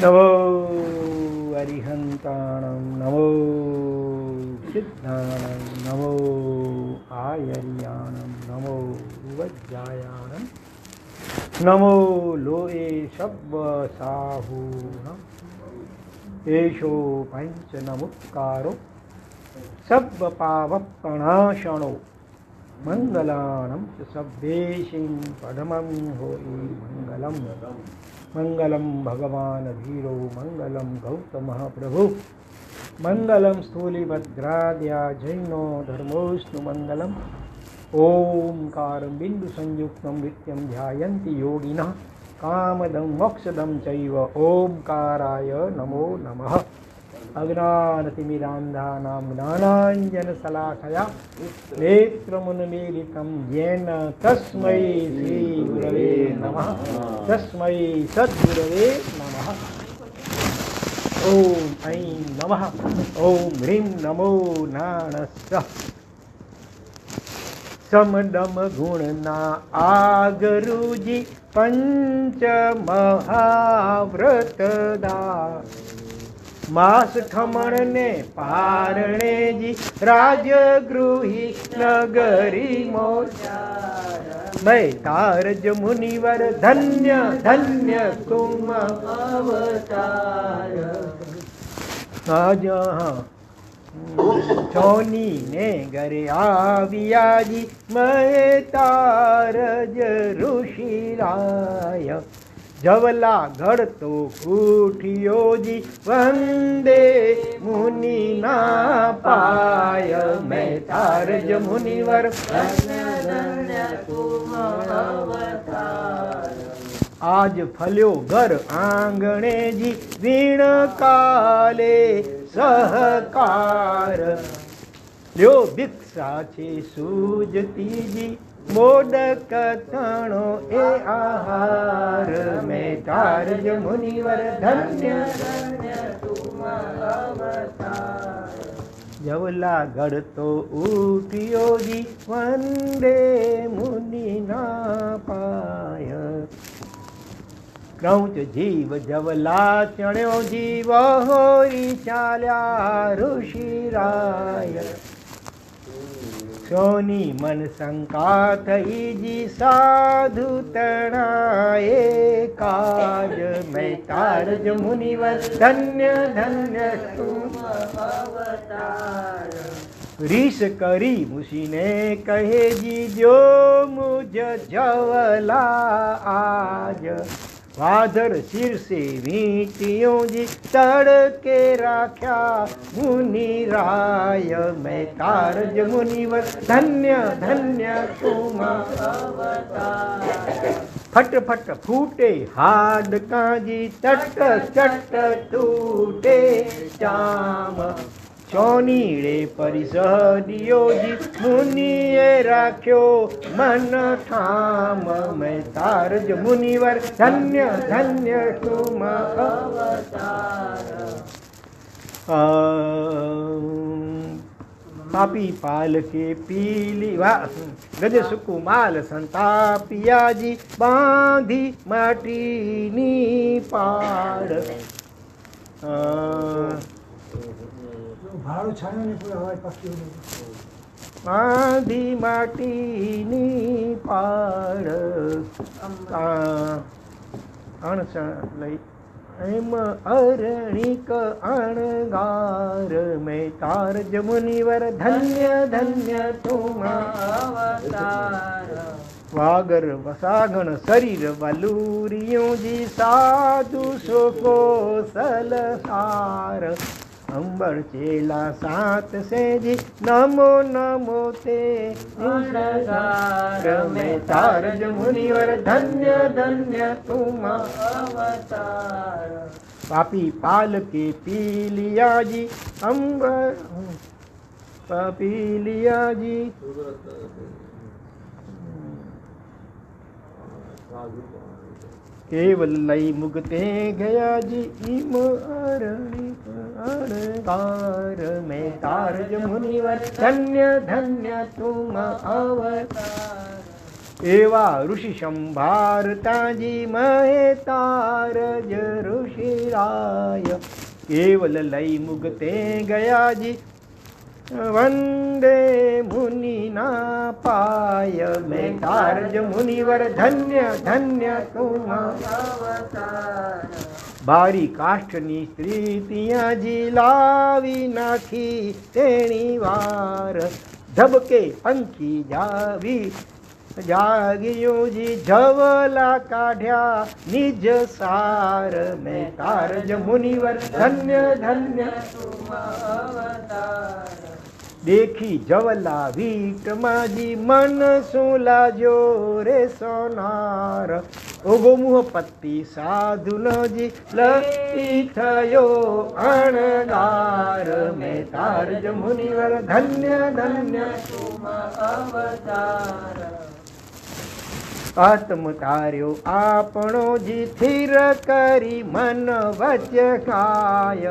नमो अरिहंताणं नमो सिद्धाणं नमो आयर्याणं नमो वज्रायाणं नमो लोए शब्द साहूणम् एषो पंचनमुत्कारो सब पावपणाशणो मंगलाणं च सब्देशिं पदमं होई मंगलम मंगलम भगवान धीरो मंगलम गौतम प्रभु मंगलम स्थूलिभद्राद्या जैनो धर्मोऽस्तु मंगलम ओंकारं बिंदु संयुक्तं नित्यं ध्यायन्ति योगिनः कामदं मोक्षदं चैव ओंकाराय नमो नमः। अज्ञानतिमिरान्धानां ज्ञानाञ्जनशलाकया नेत्रमुन्मीलितं येन तस्मै श्रीगुरवे नमः। तस्मै सद्गुरवे नमः। ॐ ऐं नमः। ॐ ह्रीं नमो नाणस्य समदम गुणना आगरुजी पंच महाव्रतदा मास खमण ने पारणे जी राजगृही नगरी मोचार मैं तारज मुनिवर धन्य धन्य तुम अवतार। आज सोनी ने घरे आवियाजी मैं तारज ऋषिराय जवला गढ़ तो उठियो जी वंदे मुनि ना पाय मैं तारज मुनिवर आज फल्यो घर आंगणे जी वीण काले सहकार ल्यो भिक्षा छे सूजती जी मोदक तणो ए आहार मैं तारज मुनिवर धन्य धन्य तुम अवतार। जवला गढ़ तो उठियो जी वंदे मुनि ना पाय क्रौच जीव जवला चढ़ो जीव होई चाल्या ऋषिराय सोनी मन शंका थई जी साधु तणाए काज मैं तारज मुनिवर धन्य धन्य तुम अवतार। ऋष करी मुसी ने कहे जी जो मुझ जवला आज वादर सिर से वीटियों जी तड़के राख्या मुनि राय मैं तारज मुनिवर धन्य धन्य तुम अवतार। फट फट फूटे हाड काजी चट चट टूटे चाम चौनीड़े परिसदियो जी मुनिए राख्यो मन ठाम मैं तारज मुनिवर धन्य धन्य तुम अवतार। पापी पाल के पीली गज सुकुमाल संतापिया जी बांधी माटीनी पाड़ आधी माटीनी पाड़ एम अरणिक अणगार मैं तारज मुनिवर धन्य धन्य तुम अवतार। वागर वसागण शरीर वलूरियों जी साधु सुको सलसार अंबर चेला सात से जी नमो नमो ते नमस्कार मैं तारज मुनिवर धन्य धन्य तुम अवतार। पापी पाल के पीलिया जी अंबर पीलिया जी केवल लई मुगते गया जी इम अरणिक अणगार मैं तारज मुनिवर धन्य धन्य तुम अवतार। एवा ऋषि संभारता जी महे तारज ऋषि राय। केवल लई मुगते गया जी, वंदे मुनि ना पाय। मैं कारज मुनिवर धन्य धन्य तुम अवतार। बारी काष्ठनी स्त्री तिया जी लावी नाखी तेणी वार। धबके पंखी जावी जागियो जी, झवला काढ़्या निज सार। मैं कारज मुनिवर धन्य धन्य तुम अवतार। देखी जवला वीट माजी, मन सोला जो रे सोनार। ओगो मुह पत्ती साधुन जी, लई थयो अणगार। मैं कारज मुनिवर धन्य धन्य तुम अवतार। आत्म तार्यो आपणो जी, थिर करी मन वच काय।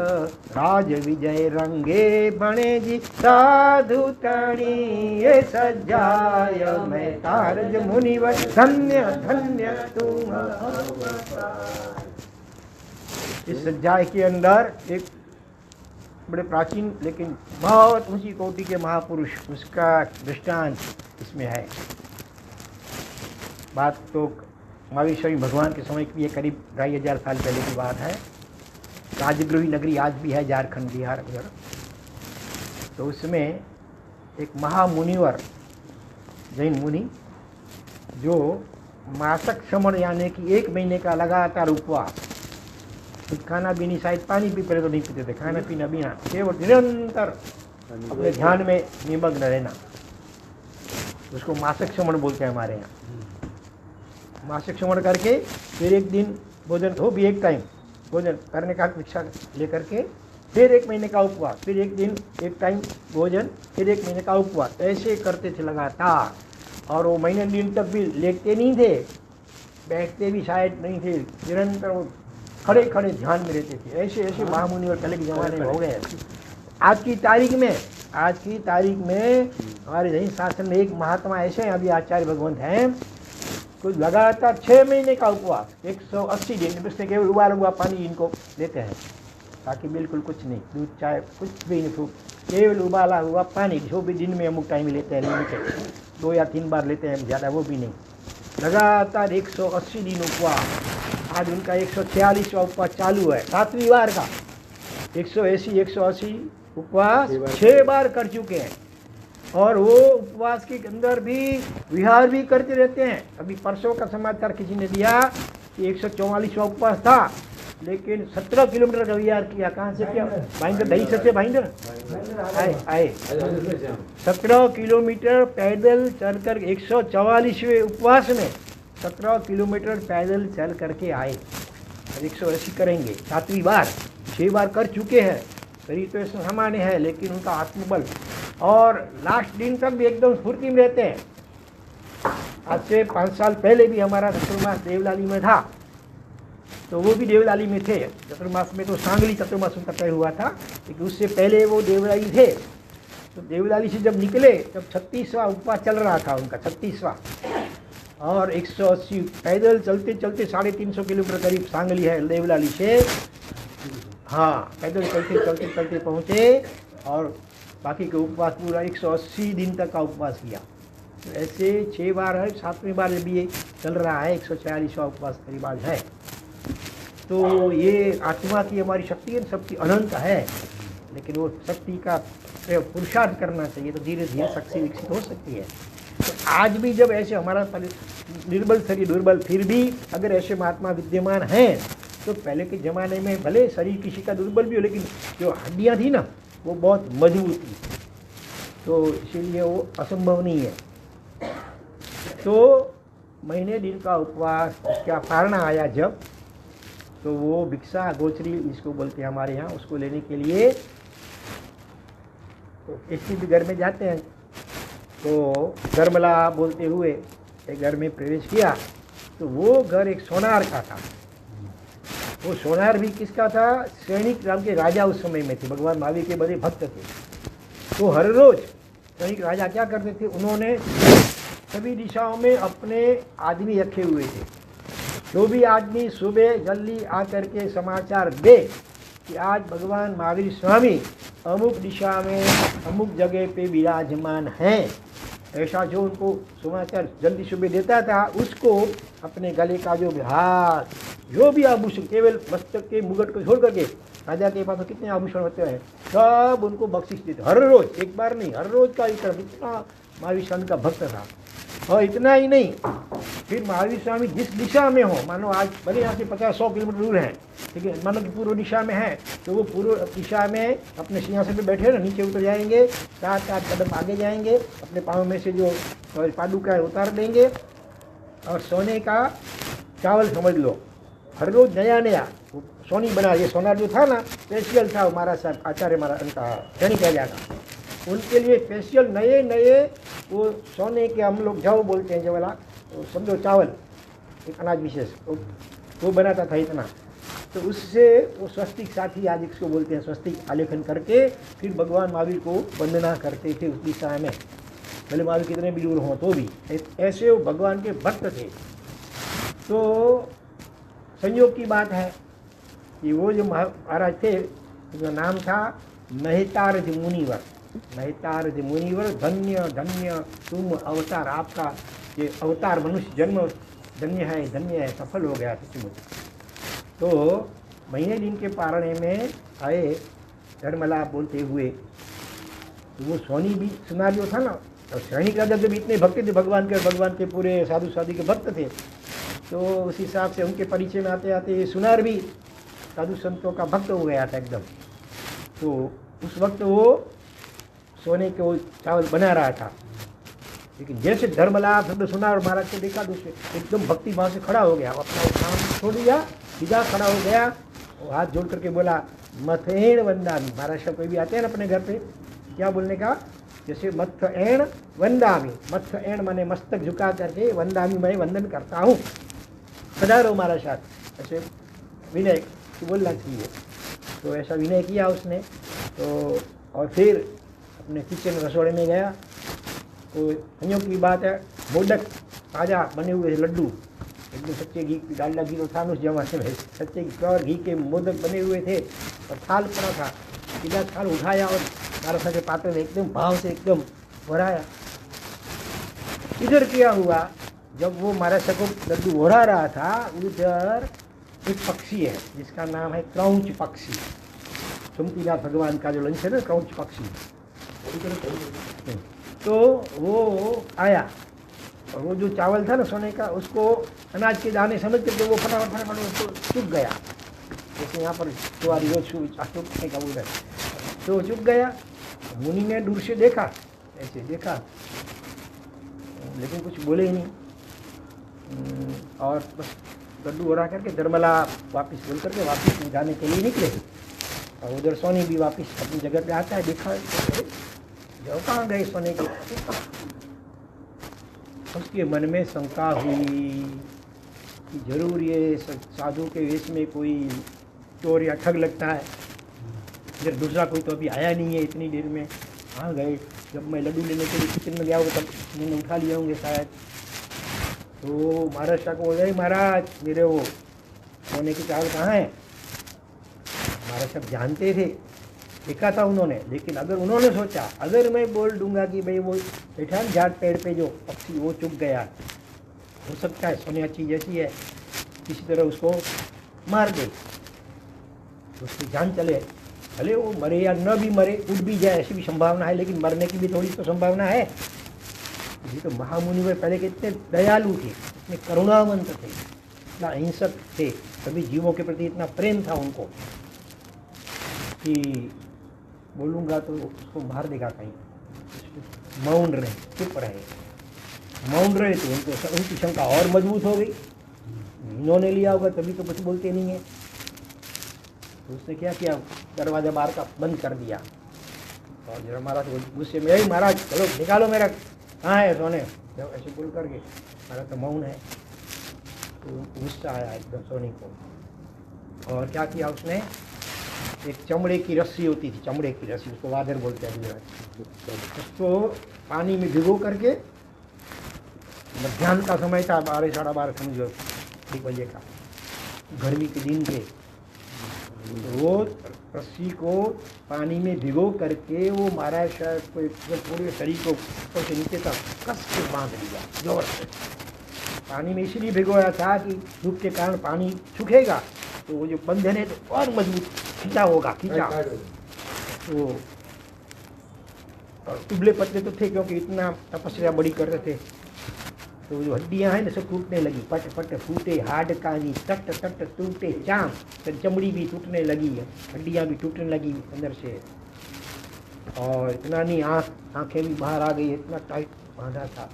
राज विजय रंगे बणे जी, साधु तणी ये सजाय। मैं कारज मुनिवर धन्य धन्य तुम अवतार। इस सज्जाय के अंदर एक बड़े प्राचीन लेकिन बहुत ऊंची कोटि के महापुरुष, उसका दृष्टांत इसमें है। बात तो महावीर स्वामी भगवान के समय की, ये करीब 2500 साल पहले की बात है। राजगृही नगरी आज भी है झारखंड बिहार वगैरह। तो उसमें एक महामुनिवर जैन मुनि, जो मासक श्रमण यानी कि 1 महीने का लगातार उपवास, कुछ खाना भी नहीं, शायद पानी भी पहले तो नहीं पीते थे, खाना पीना बिना, केवल निरंतर अपने ध्यान में निमग्न रहना, उसको मासक श्रमण बोलते हैं हमारे यहाँ। मासिक श्रवण करके फिर एक दिन भोजन, वो भी एक टाइम भोजन करने का दीक्षा लेकर के, फिर 1 महीने का उपवास, फिर एक दिन एक टाइम भोजन, फिर 1 महीने का उपवास, ऐसे करते थे लगातार। और वो महीने दिन तक भी लेटते नहीं थे, बैठते भी शायद नहीं थे, निरंतर वो खड़े खड़े ध्यान में रहते थे। ऐसे ऐसे महामुनि और पहले के ज़माने में हो गए। आज की तारीख में हमारे जैन शास्त्र में एक महात्मा ऐसे हैं, अभी आचार्य भगवंत हैं, कुछ लगातार 6 महीने का उपवास, 180 दिन, उससे केवल उबाला हुआ पानी इनको देते हैं, ताकि बिल्कुल कुछ नहीं, दूध चाय कुछ भी नहीं, केवल उबाला हुआ पानी, जो भी दिन में अमुक टाइम लेते हैं, लिमिटेड 2 या 3 बार लेते हैं, ज़्यादा वो भी नहीं। लगातार 180 दिन उपवास। आज उनका 146वां उपवास चालू है, 7वीं बार का। 180 उपवास 6 बार कर चुके हैं। और वो उपवास के अंदर भी विहार भी करते रहते हैं। अभी परसों का समाचार किसी ने दिया कि 144वां उपवास था, लेकिन 17 किलोमीटर का विहार किया। कहाँ से किया? भाईंदर, दही से भाईंदर आए 17 किलोमीटर पैदल चलकर 144वें उपवास में 17 किलोमीटर पैदल चल करके आए। 180 करेंगे, 7वीं बार, 6 बार कर चुके हैं। शरीर तो ऐसा सामान्य है, लेकिन उनका आत्मबल, और लास्ट दिन तक भी एकदम स्फूर्ति में रहते हैं। आज से 5 साल पहले भी हमारा चतुर्मास देवलाली में था, तो वो भी देवलाली में थे। चतुर्मास में तो सांगली चतुर्मास उनका तय हुआ था, लेकिन उससे पहले वो देवलाली थे। तो देवलाली से जब निकले तब 36वां उपवास चल रहा था उनका, 36वां। और 180 पैदल चलते चलते 350 किलोमीटर करीब सांगली है देवलाली से, हाँ, पैदल चलते चलते चलते पहुँचे। और बाकी के उपवास पूरा 180 दिन तक का उपवास किया। तो ऐसे 6 बार है, 7वीं बार भी ये चल रहा है, 146वां उपवास करीब आज है। तो ये आत्मा की हमारी शक्ति है, सबकी अनंत है, लेकिन वो शक्ति का पुरुषार्थ करना चाहिए, तो धीरे धीरे शक्ति विकसित हो सकती है। तो आज भी जब ऐसे हमारा निर्बल शरीर दुर्बल, फिर भी अगर ऐसे महात्मा विद्यमान हैं, तो पहले के ज़माने में भले शरीर किसी का दुर्बल भी हो, लेकिन जो हड्डियाँ थी ना, वो बहुत मजबूत थी, तो इसीलिए वो असंभव नहीं है। तो महीने दिन का उपवास, क्या पारना आया जब, तो वो भिक्षा गोचरी इसको बोलते हैं हमारे यहाँ, उसको लेने के लिए तो किसी भी घर में जाते हैं। तो धर्मला बोलते हुए एक घर में प्रवेश किया, तो वो घर एक सोनार का था। वो सोनार भी किसका था? सैनिक नाम के राजा उस समय में थे, भगवान महावीर के बड़े भक्त थे। तो हर रोज सैनिक राजा क्या करते थे, उन्होंने सभी दिशाओं में अपने आदमी रखे हुए थे, जो भी आदमी सुबह जल्दी आकर के समाचार दे कि आज भगवान महावीर स्वामी अमुक दिशा में अमुक जगह पे विराजमान हैं, ऐसा जो उनको समाचार जल्दी सुबह देता था, उसको अपने गले का जो हाथ, जो भी आभूषण, केवल मस्तक के मुगट को छोड़ करके, राजा के पास तो कितने आभूषण होते हैं, सब उनको बख्शिश देते, हर रोज, एक बार नहीं, हर रोज का विक्रम। इतना महावीर स्वामी का भक्त था। और इतना ही नहीं, फिर महावीर स्वामी जिस दिशा में हो, मानो आज भले यहाँ से 50-100 किलोमीटर दूर हैं, ठीक है, मानो कि पूर्व दिशा में है, तो वो पूर्व दिशा में अपने सिंहासन पे बैठे ना, नीचे उतर जाएंगे, 7-8 कदम आगे जाएंगे, अपने पाँव में से जो पादुका है उतार देंगे, और सोने का चावल समझ लो, हर रोज नया नया सोनी बना, ये सोना जो था ना स्पेशल था, हमारा साहब आचार्य महाराज उनका सैनिक राजा का, उनके लिए स्पेशल नए नए वो सोने के, हम लोग जाओ बोलते हैं जो वाला, तो समझो चावल, एक अनाज विशेष, वो बनाता था इतना। तो उससे वो स्वस्तिक साथी, आज इसको बोलते हैं स्वस्तिक, आलेखन करके फिर भगवान महावीर को वंदना करते थे उस दिशा में, भले महावीर कितने भी दूर हों तो भी। ऐसे वो भगवान के भक्त थे। तो संयोग की बात है कि वो जो महाराज थे, उसका नाम था नहितार्थ मुनिवर। नहितार्थ मुनिवर, धन्य धन्य तुम अवतार, आपका ये अवतार मनुष्य जन्म धन्य है, सफल हो गया सचमुच। तो महीने दिन के पारणे में आए धर्मला बोलते हुए, तो वो सोनी भी सुना जो था ना, और सैनिक राजा जब इतने भक्त थे भगवान के पूरे साधु साधु के भक्त थे, तो उस हिसाब से उनके परिचय में आते आते सुनार भी साधु संतों का भक्त हो गया था एकदम। तो उस वक्त वो सोने के वो चावल बना रहा था, लेकिन जैसे धर्मलाभ शब्द सुना और महाराज को देखा, दूसरे एकदम भक्ति भाव से खड़ा हो गया, अपना काम छोड़ दिया, सीधा खड़ा हो गया, वो हाथ जोड़ करके बोला मथेण वंदामी। महाराज साहब कोई भी आते हैं ना अपने घर पे, क्या बोलने का, जैसे मत्थ एण वंदामी, मत्थ एण माने मस्तक झुका करके, वंदामी मैं वंदन करता हूँ, पधारो महाराज साहब, ऐसे विनय बोलना चाहिए। तो ऐसा विनय किया उसने। तो और फिर अपने किचन रसोड़े में गया, तो संयोग की बात है, मोदक ताज़ा बने हुए लड्डू, एकदम सच्चे घी, डालडा घी तो था उस जमाने में, सच्चे प्योर घी के मोदक बने हुए थे, और थाल पड़ा था, सीधा थाल उठाया और महाराज के पात्र में एकदम भाव से एकदम भराया। इधर क्या हुआ, जब वो महाराज को लड्डू भरा रहा था, उधर एक पक्षी है जिसका नाम है क्रौंच पक्षी। सुमतीनाथ भगवान का जो लंच है ना, क्रौंच पक्षी, तो वो आया, और वो जो चावल था ना सोने का, उसको अनाज के दाने समझ करके वो फटाफट उसको चुप गया, जैसे यहाँ पर तुम्हारी रोज चुपने का बोल, तो चुप गया। मुनि ने दूर से देखा, ऐसे देखा, लेकिन कुछ बोले ही नहीं, और बस लड्डू हो रहा करके धर्मला वापस बोल करके वापस जाने के लिए निकले। और उधर सोनी भी वापस अपनी जगह पे आता है, देखा जो कहाँ गए सोने के। उसके मन में शंका हुई कि जरूर ये साधु के वेश में कोई चोर या ठग लगता है, इधर दूसरा कोई तो अभी आया नहीं है इतनी देर में, कहाँ गए। जब मैं लड्डू लेने के लिए किचन में गया होगा तब मैंने उठा लिया होंगे शायद। तो महाराज शाह को बोल रहे, महाराज मेरे वो सोने की चावल कहाँ है। महाराज साहब जानते थे, देखा था उन्होंने, लेकिन अगर उन्होंने सोचा अगर मैं बोल दूंगा कि भाई वो बैठा जाट पेड़ पे जो पक्षी वो चुप गया, हो सकता है सोनिया चीज ऐसी है किसी तरह उसको मार दे, तो उसकी जान चले, भले वो मरे या न भी मरे, उठ भी जाए ऐसी भी संभावना है, लेकिन मरने की भी थोड़ी तो संभावना है। ये तो महामुनि वे पहले कितने दयालु थे, इतने करुणावंत थे, इतना अहिंसक थे, सभी जीवों के प्रति इतना प्रेम था उनको कि बोलूँगा तो उसको मार देगा कहीं। मौन रहे, चुप रहे, मौन रहे तो उनकी शंका और मजबूत हो गई। इन्होंने लिया होगा तभी तो कुछ बोलते नहीं है। तो उसने क्या किया, दरवाजा बाहर का बंद कर दिया, और जरा महाराज गुस्से में, यही महाराज चलो निकालो मेरा, कहाँ है सोने, जब ऐसे बोल करके महाराज तो मौन है। तो गुस्सा आया एकदम सोनी को, और क्या किया उसने, एक चमड़े की रस्सी होती थी, चमड़े की रस्सी, उसको वादर बोलते हैं, उसको पानी में भिगो करके, मध्याह्न का समय था, 12 साढ़े 12 समझो, 1 बजे का, गर्मी के दिन के। तो वो रस्सी को पानी में भिगो करके वो महाराज शायद कोई पूरे शरीर को ऊपर से नीचे तक कस के बांध लिया जोर से। पानी में इसलिए भिगोया था कि धूप के कारण पानी सूखेगा तो वो जो बंधन है तो और मजबूत खींचा होगा, खींचा। तो और दुबले पतले तो थे क्योंकि इतना तपस्या बड़ी कर रहे थे। तो जो हड्डियां हैं ना सब टूटने लगी, पट पट फूटे, हाड कानी टट टट टूटे चाम, फिर चमड़ी भी टूटने लगी है, हड्डियां भी टूटने लगी अंदर से। और इतना नहीं, आंखें भी बाहर आ गई, इतना टाइट बांधा था।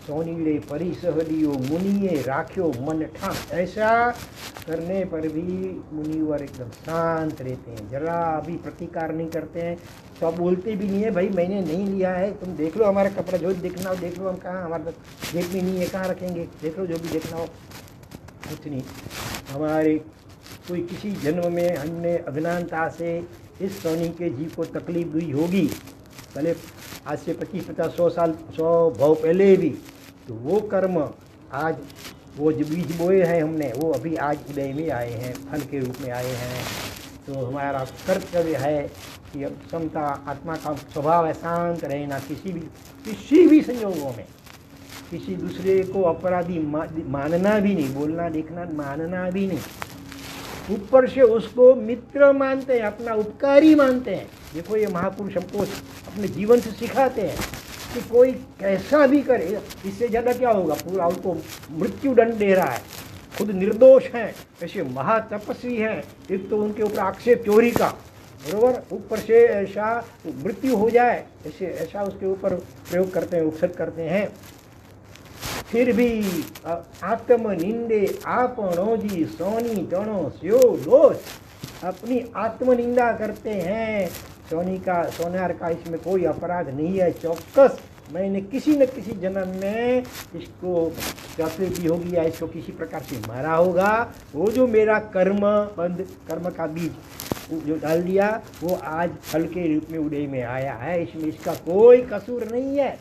सोनीड़े परी सहडियो मुनिए राख्यो मन ठान। ऐसा करने पर भी मुनिवर एकदम शांत रहते हैं, जरा भी प्रतिकार नहीं करते हैं। तो आप बोलते भी नहीं है भाई मैंने नहीं लिया है, तुम देख लो हमारा कपड़ा जो देखना हो देख लो, हम कहाँ, हमारे जेब में नहीं है, कहाँ रखेंगे, देख लो जो भी देखना हो। कुछ नहीं, हमारे कोई किसी जन्म में हमने अज्ञानता से इस सोनी के जीव को तकलीफ हुई होगी, पहले आज से 25-50, 100 साल 100 भाव पहले भी। तो वो कर्म आज वो जो बीज बोए हैं हमने, वो अभी आज उदय में आए हैं, फल के रूप में आए हैं। तो हमारा कर्तव्य है कि क्षमता, आत्मा का स्वभाव है शांत रहना, किसी भी संयोगों में किसी दूसरे को अपराधी मानना भी नहीं, बोलना देखना मानना भी नहीं। ऊपर से उसको मित्र मानते हैं, अपना उपकारी मानते हैं। देखो ये महापुरुष हमको अपने जीवन से सिखाते हैं कि कोई कैसा भी करे, इससे ज़्यादा क्या होगा, पूरा उनको मृत्यु दंड दे रहा है, खुद निर्दोष हैं, ऐसे महातपस्वी हैं, एक तो उनके ऊपर आक्षेप चोरी का, बरोबर, ऊपर से ऐसा मृत्यु हो जाए, ऐसा उसके ऊपर प्रयोग करते हैं, उपसर्ग करते हैं। फिर भी आत्म निंदे आपनो जी सोनी जनो स्यो दोष, अपनी आत्मनिंदा करते हैं। सोनार का इसमें कोई अपराध नहीं है, चौकस मैंने किसी न किसी जन्म में इसको तकलीफ दी होगी या इसको किसी प्रकार से मारा होगा। वो जो मेरा कर्म का बीज जो डाल दिया वो आज फल के रूप में उदय में आया है, इसमें इसका कोई कसूर नहीं है।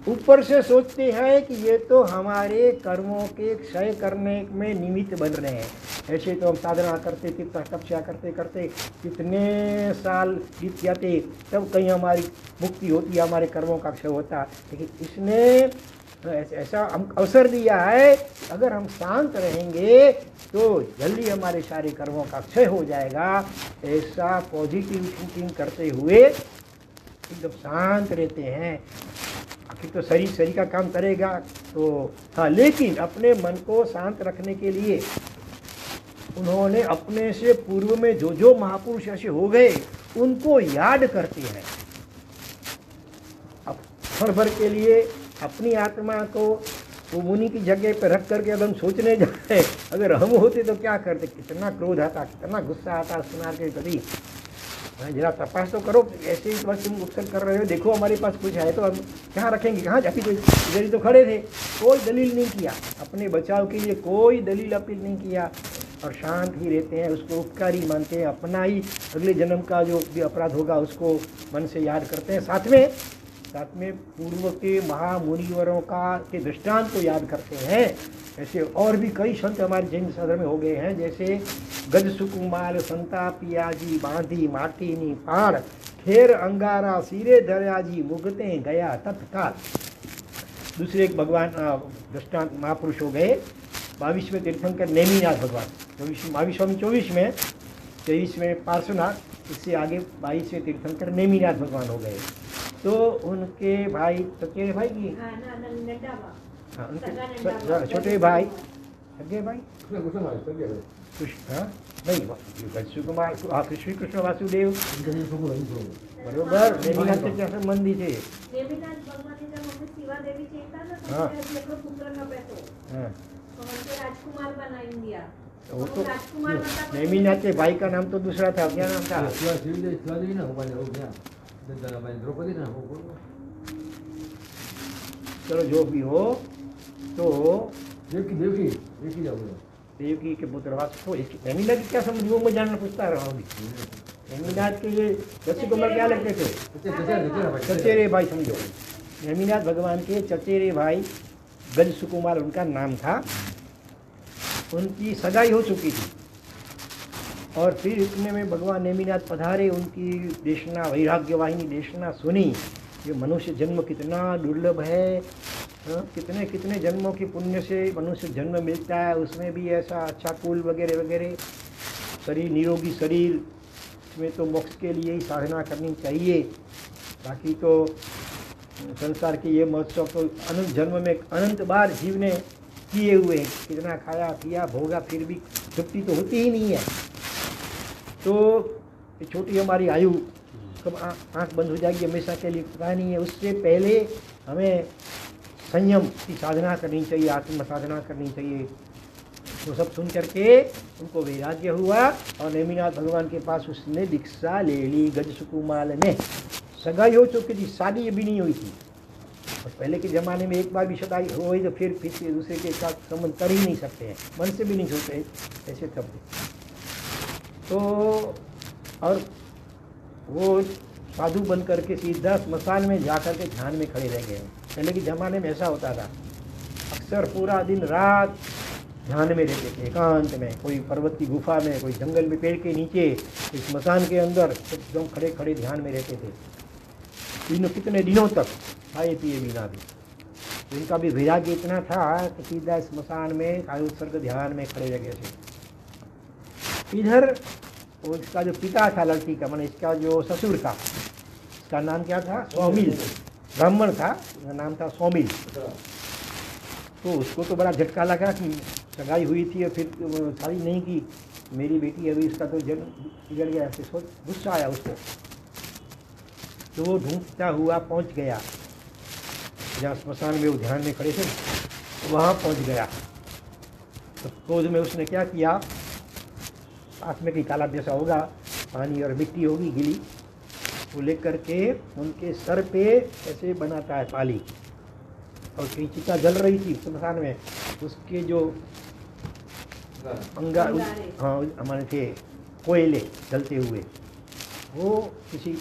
ऊपर से सोचते हैं कि ये तो हमारे कर्मों के क्षय करने में निमित्त बन रहे हैं। ऐसे तो हम साधना करते थे, तपस्या करते करते कितने साल बीत जाते, तब कहीं हमारी मुक्ति होती, हमारे कर्मों का क्षय होता। लेकिन इसने ऐसा हम अवसर दिया है, अगर हम शांत रहेंगे तो जल्दी हमारे सारे कर्मों का क्षय हो जाएगा। ऐसा पॉजिटिव थिंकिंग करते हुए एकदम शांत रहते हैं। आखिर तो शरीर का काम करेगा तो हाँ, लेकिन अपने मन को शांत रखने के लिए उन्होंने अपने से पूर्व में जो महापुरुष ऐसे हो गए उनको याद करते हैं। अब क्षण भर के लिए अपनी आत्मा को वो मुनि की जगह पर रख करके अगर हम सोचने जाए, अगर हम होते तो क्या करते, कितना क्रोध आता, कितना गुस्सा आता सुनार के प्रति। जरा तपास तो करो, ऐसे ही बस तुम उपसर्ग कर रहे हो, देखो हमारे पास कुछ है तो हम कहाँ रखेंगे, कहाँ जाती, कोई इधर तो खड़े थे, कोई दलील नहीं किया, अपने बचाव के लिए कोई दलील अपील नहीं किया और शांत ही रहते हैं, उसको उपकारी मानते हैं। अपना ही अगले जन्म का जो भी अपराध होगा उसको मन से याद करते हैं। साथ में पूर्व के महामुनिवरों के दृष्टांत को याद करते हैं। ऐसे और भी कई संत हमारे जैन सदर में हो गए हैं, जैसे गज सुकुमार संता पियाजी बांधी माटीनी पाड़, खेर अंगारा सिरे दरियाजी मुगते गया तत्काल। दूसरे एक भगवान दृष्टांत महापुरुष हो गए 22वें तीर्थंकर नेमिनाथ भगवान, 22 में 23 में पार्श्वनाथ, इससे आगे 22वें तीर्थंकर नेमिनाथ भगवान हो गए। तो उनके भाई चचेरे भाई की उनके छोटे भाई सगे भाई श्री कृष्ण वासुदेव बरोबर नेमिनाथ से क्या संबंधी थे। हाँ वो तो नेमिनाथ के भाई का नाम तो दूसरा था, क्या नाम था? चलो जो भी हो, तो देवकी के पुत्र वासु नेमिनाथ की क्या समझ, वो मैं जानना पूछता रहा हूँ। नेमिनाथ के ये दस्यु कुमार क्या लगते थे? चचेरे भाई समझो, नेमिनाथ भगवान के चचेरे भाई गज सुकुमार उनका नाम था। उनकी सगाई हो चुकी थी और फिर इतने में भगवान नेमिनाथ पधारे, उनकी देशना, वैराग्य वाहिनी देशना सुनी। ये मनुष्य जन्म कितना दुर्लभ है, कितने कितने जन्मों के पुण्य से मनुष्य जन्म मिलता है, उसमें भी ऐसा अच्छा कुल वगैरह वगैरह, शरीर निरोगी शरीर, इसमें तो मोक्ष के लिए ही साधना करनी चाहिए। बाकी तो संसार के ये महोत्सव तो अनंत जन्म में अनंत बार जीव ने किए हुए, कितना खाया पिया भोगा, फिर भी तृप्ति तो होती ही नहीं है। तो ये छोटी हमारी आयु कब आँख बंद हो जाएगी हमेशा के लिए पता नहीं है। उससे पहले हमें संयम की साधना करनी चाहिए, आत्म साधना करनी चाहिए। तो सब सुन करके उनको वैराग्य हुआ और नेमिनाथ भगवान के पास उसने दीक्षा ले ली। गज सुकुमार ने सगाई हो चुकी थी, शादी भी नहीं हुई थी। और पहले के ज़माने में एक बार भी सगाई हो तो फिर से दूसरे के साथ संबंध कर ही नहीं सकते हैं, मन से भी नहीं सोचते ऐसे तब। तो और वो साधु बन करके सीधा स्मशान में जा कर के ध्यान में खड़े रह गए। पहले के ज़माने में ऐसा होता था, अक्सर पूरा दिन रात ध्यान में रहते थे, एकांत में, कोई पर्वत की गुफा में, कोई जंगल में पेड़ के नीचे, कोई स्मशान के अंदर एकदम खड़े खड़े ध्यान में रहते थे। कितने दिनों तक खाए पिए बिना भी। इनका भी वैराग्य इतना था कि सीधा स्मशान में आयु उत्सर्ग ध्यान में खड़े रह गए थे। इधर इसका जो पिता था लड़की का, माने इसका जो ससुर था, इसका नाम क्या था? सौमिल, ब्राह्मण था, उसका नाम था सौमिल। तो उसको तो बड़ा झटका लगा कि सगाई हुई थी और फिर शादी नहीं की, मेरी बेटी अभी, इसका तो जन्म बिगड़ गया। ऐसे सोच गुस्सा आया उसको। तो वो ढूंढता हुआ पहुंच गया जहाँ स्मशान में वो ध्यान में खड़े थे, तो वहाँ पहुंच गया। तो क्रोध में उसने क्या किया, पास में कहीं तालाब जैसा होगा, पानी और मिट्टी होगी गीली, वो लेकर के उनके सर पे ऐसे बनाता है पाली। और कहीं चिता जल रही थी स्मशान में, उसके जो अंगारे, हाँ हमारे थे कोयले जलते हुए, वो किसी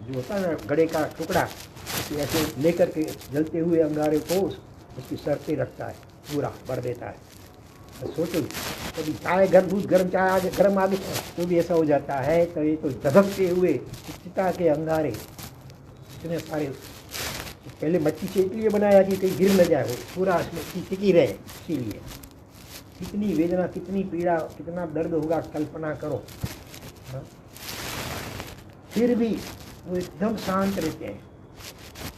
जो होता है ना गड़े का टुकड़ा, ऐसे लेकर के जलते हुए अंगारे को उसकी सर पे रखता है, पूरा भर देता है। तो सोचो कभी चाय गर्म चाय आगे गर्म आगे तो भी ऐसा हो जाता है। तो ये तो धधकते हुए चिता के अंगारे इतने सारे, पहले मच्छी से इसलिए बनाया कि कहीं गिर न जाए, वो पूरा उसमें टिकी रहे, इसीलिए। कितनी वेदना, कितनी पीड़ा, कितना दर्द होगा, कल्पना करो। फिर भी वो एकदम शांत रहते हैं।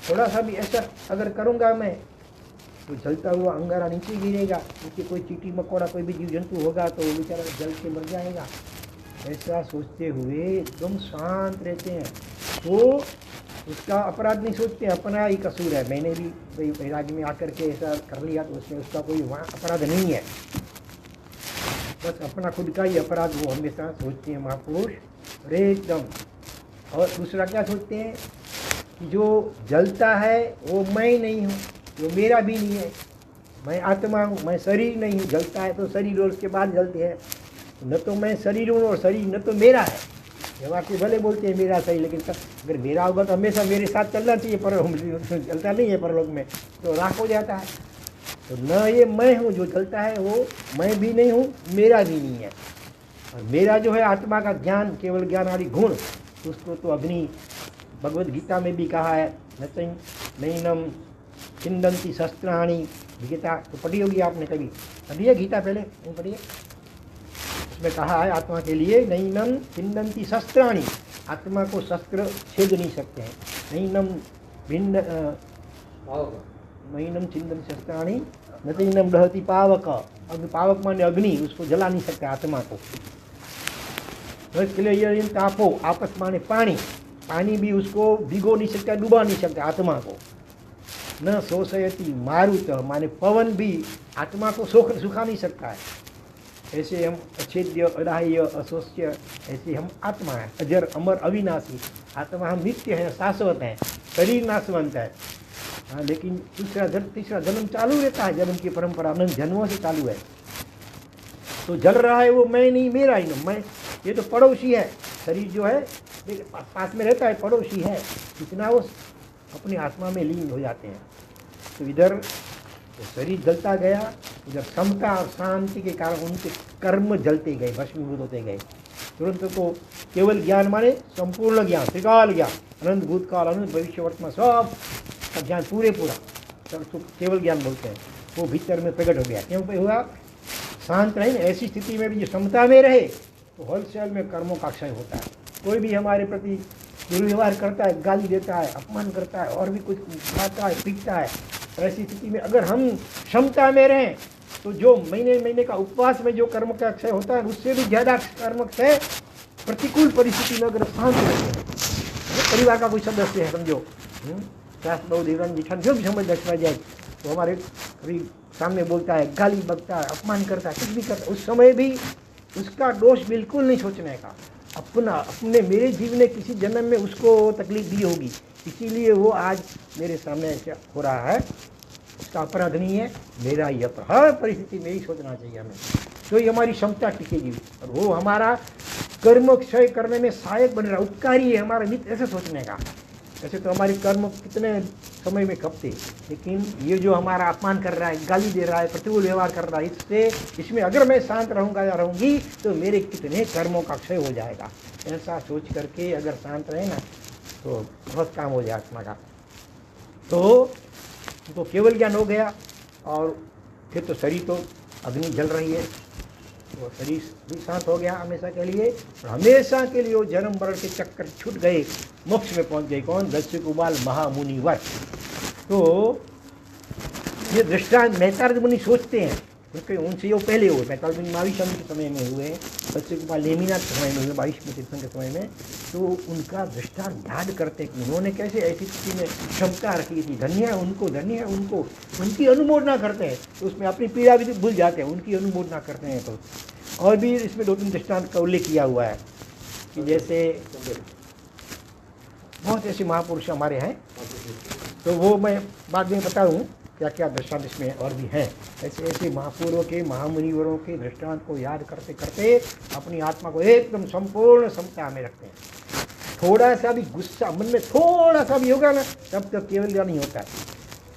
थोड़ा सा भी ऐसा अगर करूँगा मैं तो जलता हुआ अंगारा नीचे गिरेगा, नीचे कोई चींटी मकोड़ा कोई भी जीव जंतु होगा तो वो बेचारा जल के मर जाएगा। ऐसा सोचते हुए एकदम शांत रहते हैं। तो उसका अपराध नहीं सोचते, अपना ही कसूर है, मैंने भी भाई वैराग्य में आकर के ऐसा कर लिया तो उसमें उसका कोई वहाँ अपराध नहीं है, बस अपना खुद का ही अपराध वो हमेशा सोचते हैं महापुरुष। अरे एकदम। और दूसरा क्या सोचते हैं कि जो जलता है वो मैं नहीं हूँ, वो मेरा भी नहीं है, मैं आत्मा हूँ, मैं शरीर नहीं हूँ। जलता है तो शरीर और उसके बाद जलते हैं, न तो मैं शरीर हूँ और शरीर न तो मेरा है। ये वाक्य भले बोलते हैं मेरा सही, लेकिन अगर मेरा होगा तो हमेशा मेरे साथ चलना चाहिए, पर चलता नहीं है परलोक में, तो राख हो जाता है। तो न ये मैं हूँ जो जलता है, वो मैं भी नहीं हूँ, मेरा भी नहीं है। और मेरा जो है आत्मा का ज्ञान, केवल ज्ञान आदि गुण, उसको तो अग्नि भगवद गीता में भी कहा है, नैनम छिंदन्ति शस्त्राणि। गीता तो पढ़ी होगी आपने कभी, पढ़ी है गीता? पहले नहीं पढ़ी है? उसमें कहा है आत्मा के लिए नैनम छिंदन्ति शस्त्राणि, आत्मा को शस्त्र छेद नहीं सकते हैं। नैनम भिन्न नैनम छिंदन्ति शस्त्राणि न तैनम दहति पावक। अब पावक माने अग्नि, उसको जला नहीं सकता आत्मा को। क्लेयरिन तापो, आपस माने पानी, पानी भी उसको भिगो नहीं सकता, डुबा नहीं सकता आत्मा को। न शोषयति मारुत, माने पवन भी आत्मा को सुखा नहीं सकता है। ऐसे हम अछेद्य, अडाह्य, अशोष्य, ऐसे हम आत्मा है, अजर अमर अविनाशी। आत्मा हम नित्य है, शाश्वत है, शरीर नाशवंत है। हाँ, लेकिन तीसरा जन्म चालू रहता है, जन्म की परंपरा अनंत जन्मों से चालू है। तो जल रहा है वो मैं नहीं, मेरा ही मैं, ये तो पड़ोसी है। शरीर जो है पास में रहता है, पड़ोसी है, इतना वो अपनी आत्मा में लीन हो जाते हैं। तो इधर तो शरीर जलता गया, जब समता और शांति के कारण उनके कर्म जलते गए, भस्मीभूत होते गए। तुरंत को केवल ज्ञान माने संपूर्ण ज्ञान, त्रिकाल ज्ञान, अनंत भूतकाल, अनंत भविष्य वर्तमान सब का ज्ञान पूरा तो केवल ज्ञान बोलते हैं, वो भीतर में प्रकट हो गया। क्यों पे हुआ? शांत रहे। ऐसी स्थिति में भी जो समता में रहे तो होलसेल में कर्मों का क्षय होता है। कोई भी हमारे प्रति दुर्व्यवहार करता है, गाली देता है, अपमान करता है और भी कुछ खाता है, पीटता है, ऐसी स्थिति में अगर हम क्षमता में रहें तो जो महीने का उपवास में जो कर्म का क्षय होता है उससे भी ज़्यादा कर्म क्षय प्रतिकूल परिस्थिति में अगर शांत रहते हैं। परिवार का कोई सदस्य है, समझो सास बहू देवरान जेठान जो भी समझ रखा जाए तो हमारे कभी सामने बोलता है, गाली बकता है, अपमान करता है, कुछ भी करता है, उस समय भी उसका दोष बिल्कुल नहीं सोचने का। अपने मेरे जीवन ने किसी जन्म में उसको तकलीफ दी होगी, इसीलिए वो आज मेरे सामने ऐसे हो रहा है। उसका अपराध नहीं है, मेरा ही अपराध। हर परिस्थिति में ही सोचना चाहिए हमें, तो ये हमारी क्षमता टिकेगी और वो हमारा कर्म क्षय करने में सहायक बन रहा, उपकारी है हमारा नित्य ऐसे सोचने का। ऐसे तो हमारे कर्म कितने समय में खपते, लेकिन ये जो हमारा अपमान कर रहा है, गाली दे रहा है, प्रतिकूल व्यवहार कर रहा है, इसमें अगर मैं शांत रहूँगा या रहूँगी तो मेरे कितने कर्मों का क्षय हो जाएगा। ऐसा सोच करके अगर शांत रहे ना तो बहुत काम हो जाए आत्मा का। तो उनको केवल ज्ञान हो गया और फिर तो शरीर तो अग्नि जल रही है, तो शरीर भी शांत हो गया हमेशा के लिए। और हमेशा के लिए वो जन्म मरण के चक्कर छूट गए, मोक्ष में पहुंच गए। कौन? दस्युकुमार महामुनिवर। तो ये दृष्टांत मेहतार्थ मुनि सोचते हैं, क्योंकि उनसे वो पहले हुए। मेहतार्थ मुनि महावीर स्वामी के समय में हुए, दस्युकुमार नेमिनाथ के समय में हुए, 22वें तीर्थंकर के समय में। तो उनका दृष्टांत याद करते हैं कि उन्होंने कैसे ऐसी स्थिति में क्षमता रखी थी। धन्य है उनको, धन्य है उनको, उनकी अनुमोदना करते हैं तो उसमें अपनी पीड़ा भी भूल जाते हैं, उनकी अनुमोदना करते हैं। तो और भी इसमें 2-3 दृष्टांत का उल्लेख किया हुआ है कि जैसे बहुत ऐसे महापुरुष हमारे हैं, तो वो मैं बाद में बताऊं क्या क्या दृष्टांत इसमें और भी हैं। ऐसे ऐसे महापुरुषों के, महामुनिवरों के दृष्टांत को याद करते करते अपनी आत्मा को एकदम संपूर्ण समता में रखते हैं। थोड़ा सा भी गुस्सा मन में थोड़ा सा भी होगा ना तब तक केवल ज्ञान नहीं होता है।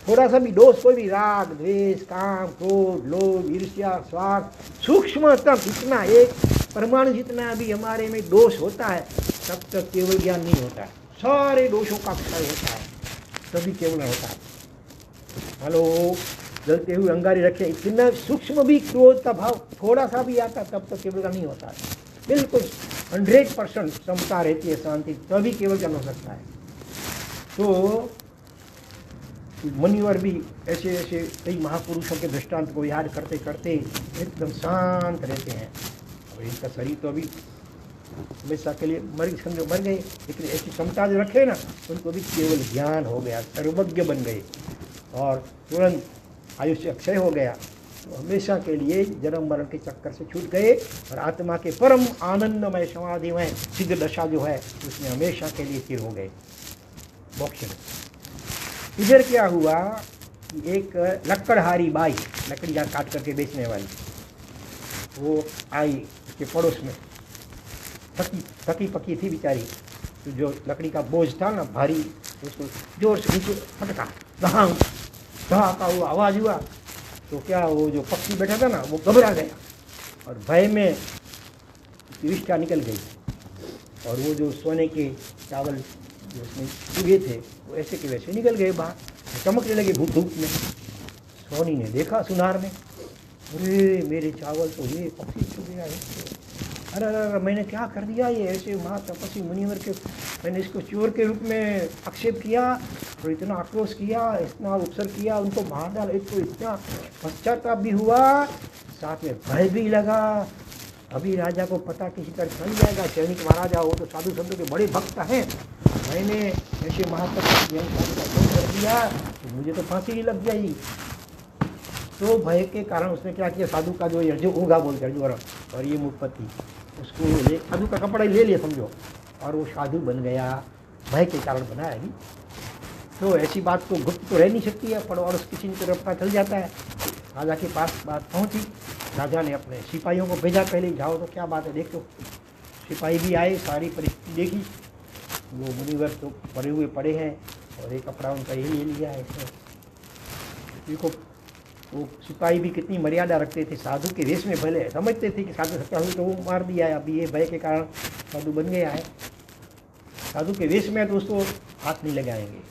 थोड़ा सा भी दोष, कोई भी राग, द्वेष, काम, क्रोध, लोभ, ईर्ष्या, स्वार्थ, सूक्ष्मतम इतना एक परमाणु जितना भी हमारे में दोष होता है तब तक केवल ज्ञान नहीं होता है। सारे दोषों का क्षय होता है तभी केवल होता है। हेलो, जलते हुए अंगारे रखे, इतना सूक्ष्म भी क्रोध का भाव थोड़ा सा भी आता तब तक केवल का नहीं होता है। बिल्कुल 100% क्षमता रहती है, शांति, तभी केवल ज्ञान हो सकता है। तो मुनिवर भी ऐसे ऐसे कई महापुरुषों के दृष्टांत को याद करते करते एकदम शांत रहते हैं। और इनका शरीर तो अभी हमेशा के लिए मर गए, लेकिन ऐसी क्षमता जो रखे ना उनको भी केवल ज्ञान हो गया, सर्वज्ञ बन गए और तुरंत आयुष्य अक्षय हो गया। तो हमेशा के लिए जन्म मरण के चक्कर से छूट गए और आत्मा के परम आनंदमय समाधिमय सिद्ध दशा जो है उसमें हमेशा के लिए स्थिर हो गए मोक्ष में। इधर क्या हुआ कि एक लकड़हारी बाई, लकड़ी जहाँ काट करके बेचने वाली, वो आई उसके पड़ोस में, थकी पकी थी बेचारी। तो जो लकड़ी का बोझ था ना भारी, उसको जोर से नीचे फटका, दहा का हुआ, आवाज़ हुआ। तो क्या वो जो पक्षी बैठा था ना वो घबरा गया और भय में विष्ठा निकल गई और वो जो सोने के चावल जो उसमें चुगे थे वो ऐसे के वैसे निकल गए बाहर, चमकने लगे धूप में। सोनी ने देखा सुनार ने, अरे मेरे चावल तो ये पक्षी चुग गया है, अरे मैंने क्या कर दिया, ये ऐसे महा तपस्वी मुनिवर के मैंने इसको चोर के रूप में आक्षेप किया और इतना आक्रोश किया, इतना उपसर किया, उनको मार डाला। एक तो इतना पश्चाताप भी हुआ, साथ में भय भी लगा। अभी राजा को पता किसी तरह चल जाएगा, सैनिक महाराजा हो तो साधु संतों के बड़े भक्त हैं, मैंने ऐसे महातपस्वी कर दिया तो मुझे तो फांसी ही लग जाएगी। तो भय के कारण उसने क्या किया, साधु का जो होगा बोलते हैं और ये मुखपति, उसको ले साधु का कपड़ा ले लिया समझो, और वो साधु बन गया, भय के कारण बनाया नहीं। तो ऐसी बात तो गुप्त तो रह नहीं सकती है, पड़ोस किसी की तरफ पता चल जाता है। राजा के पास बात पहुंची, राजा ने अपने सिपाहियों को भेजा, पहले जाओ तो क्या बात है देखो। सिपाही भी आए, सारी परिस्थिति देखी, वो मुनिवर तो पड़े हुए पड़े हैं और एक कपड़ा उनका ये ले लिया है। देखो वो सिपाही भी कितनी मर्यादा रखते थे, साधु के वेश में भले समझते थे कि साधु सत्या हुई तो वो मार दिया है, अभी ये भय के कारण साधु बन गया है, साधु के वेश में तो उसको हाथ नहीं लगाएंगे।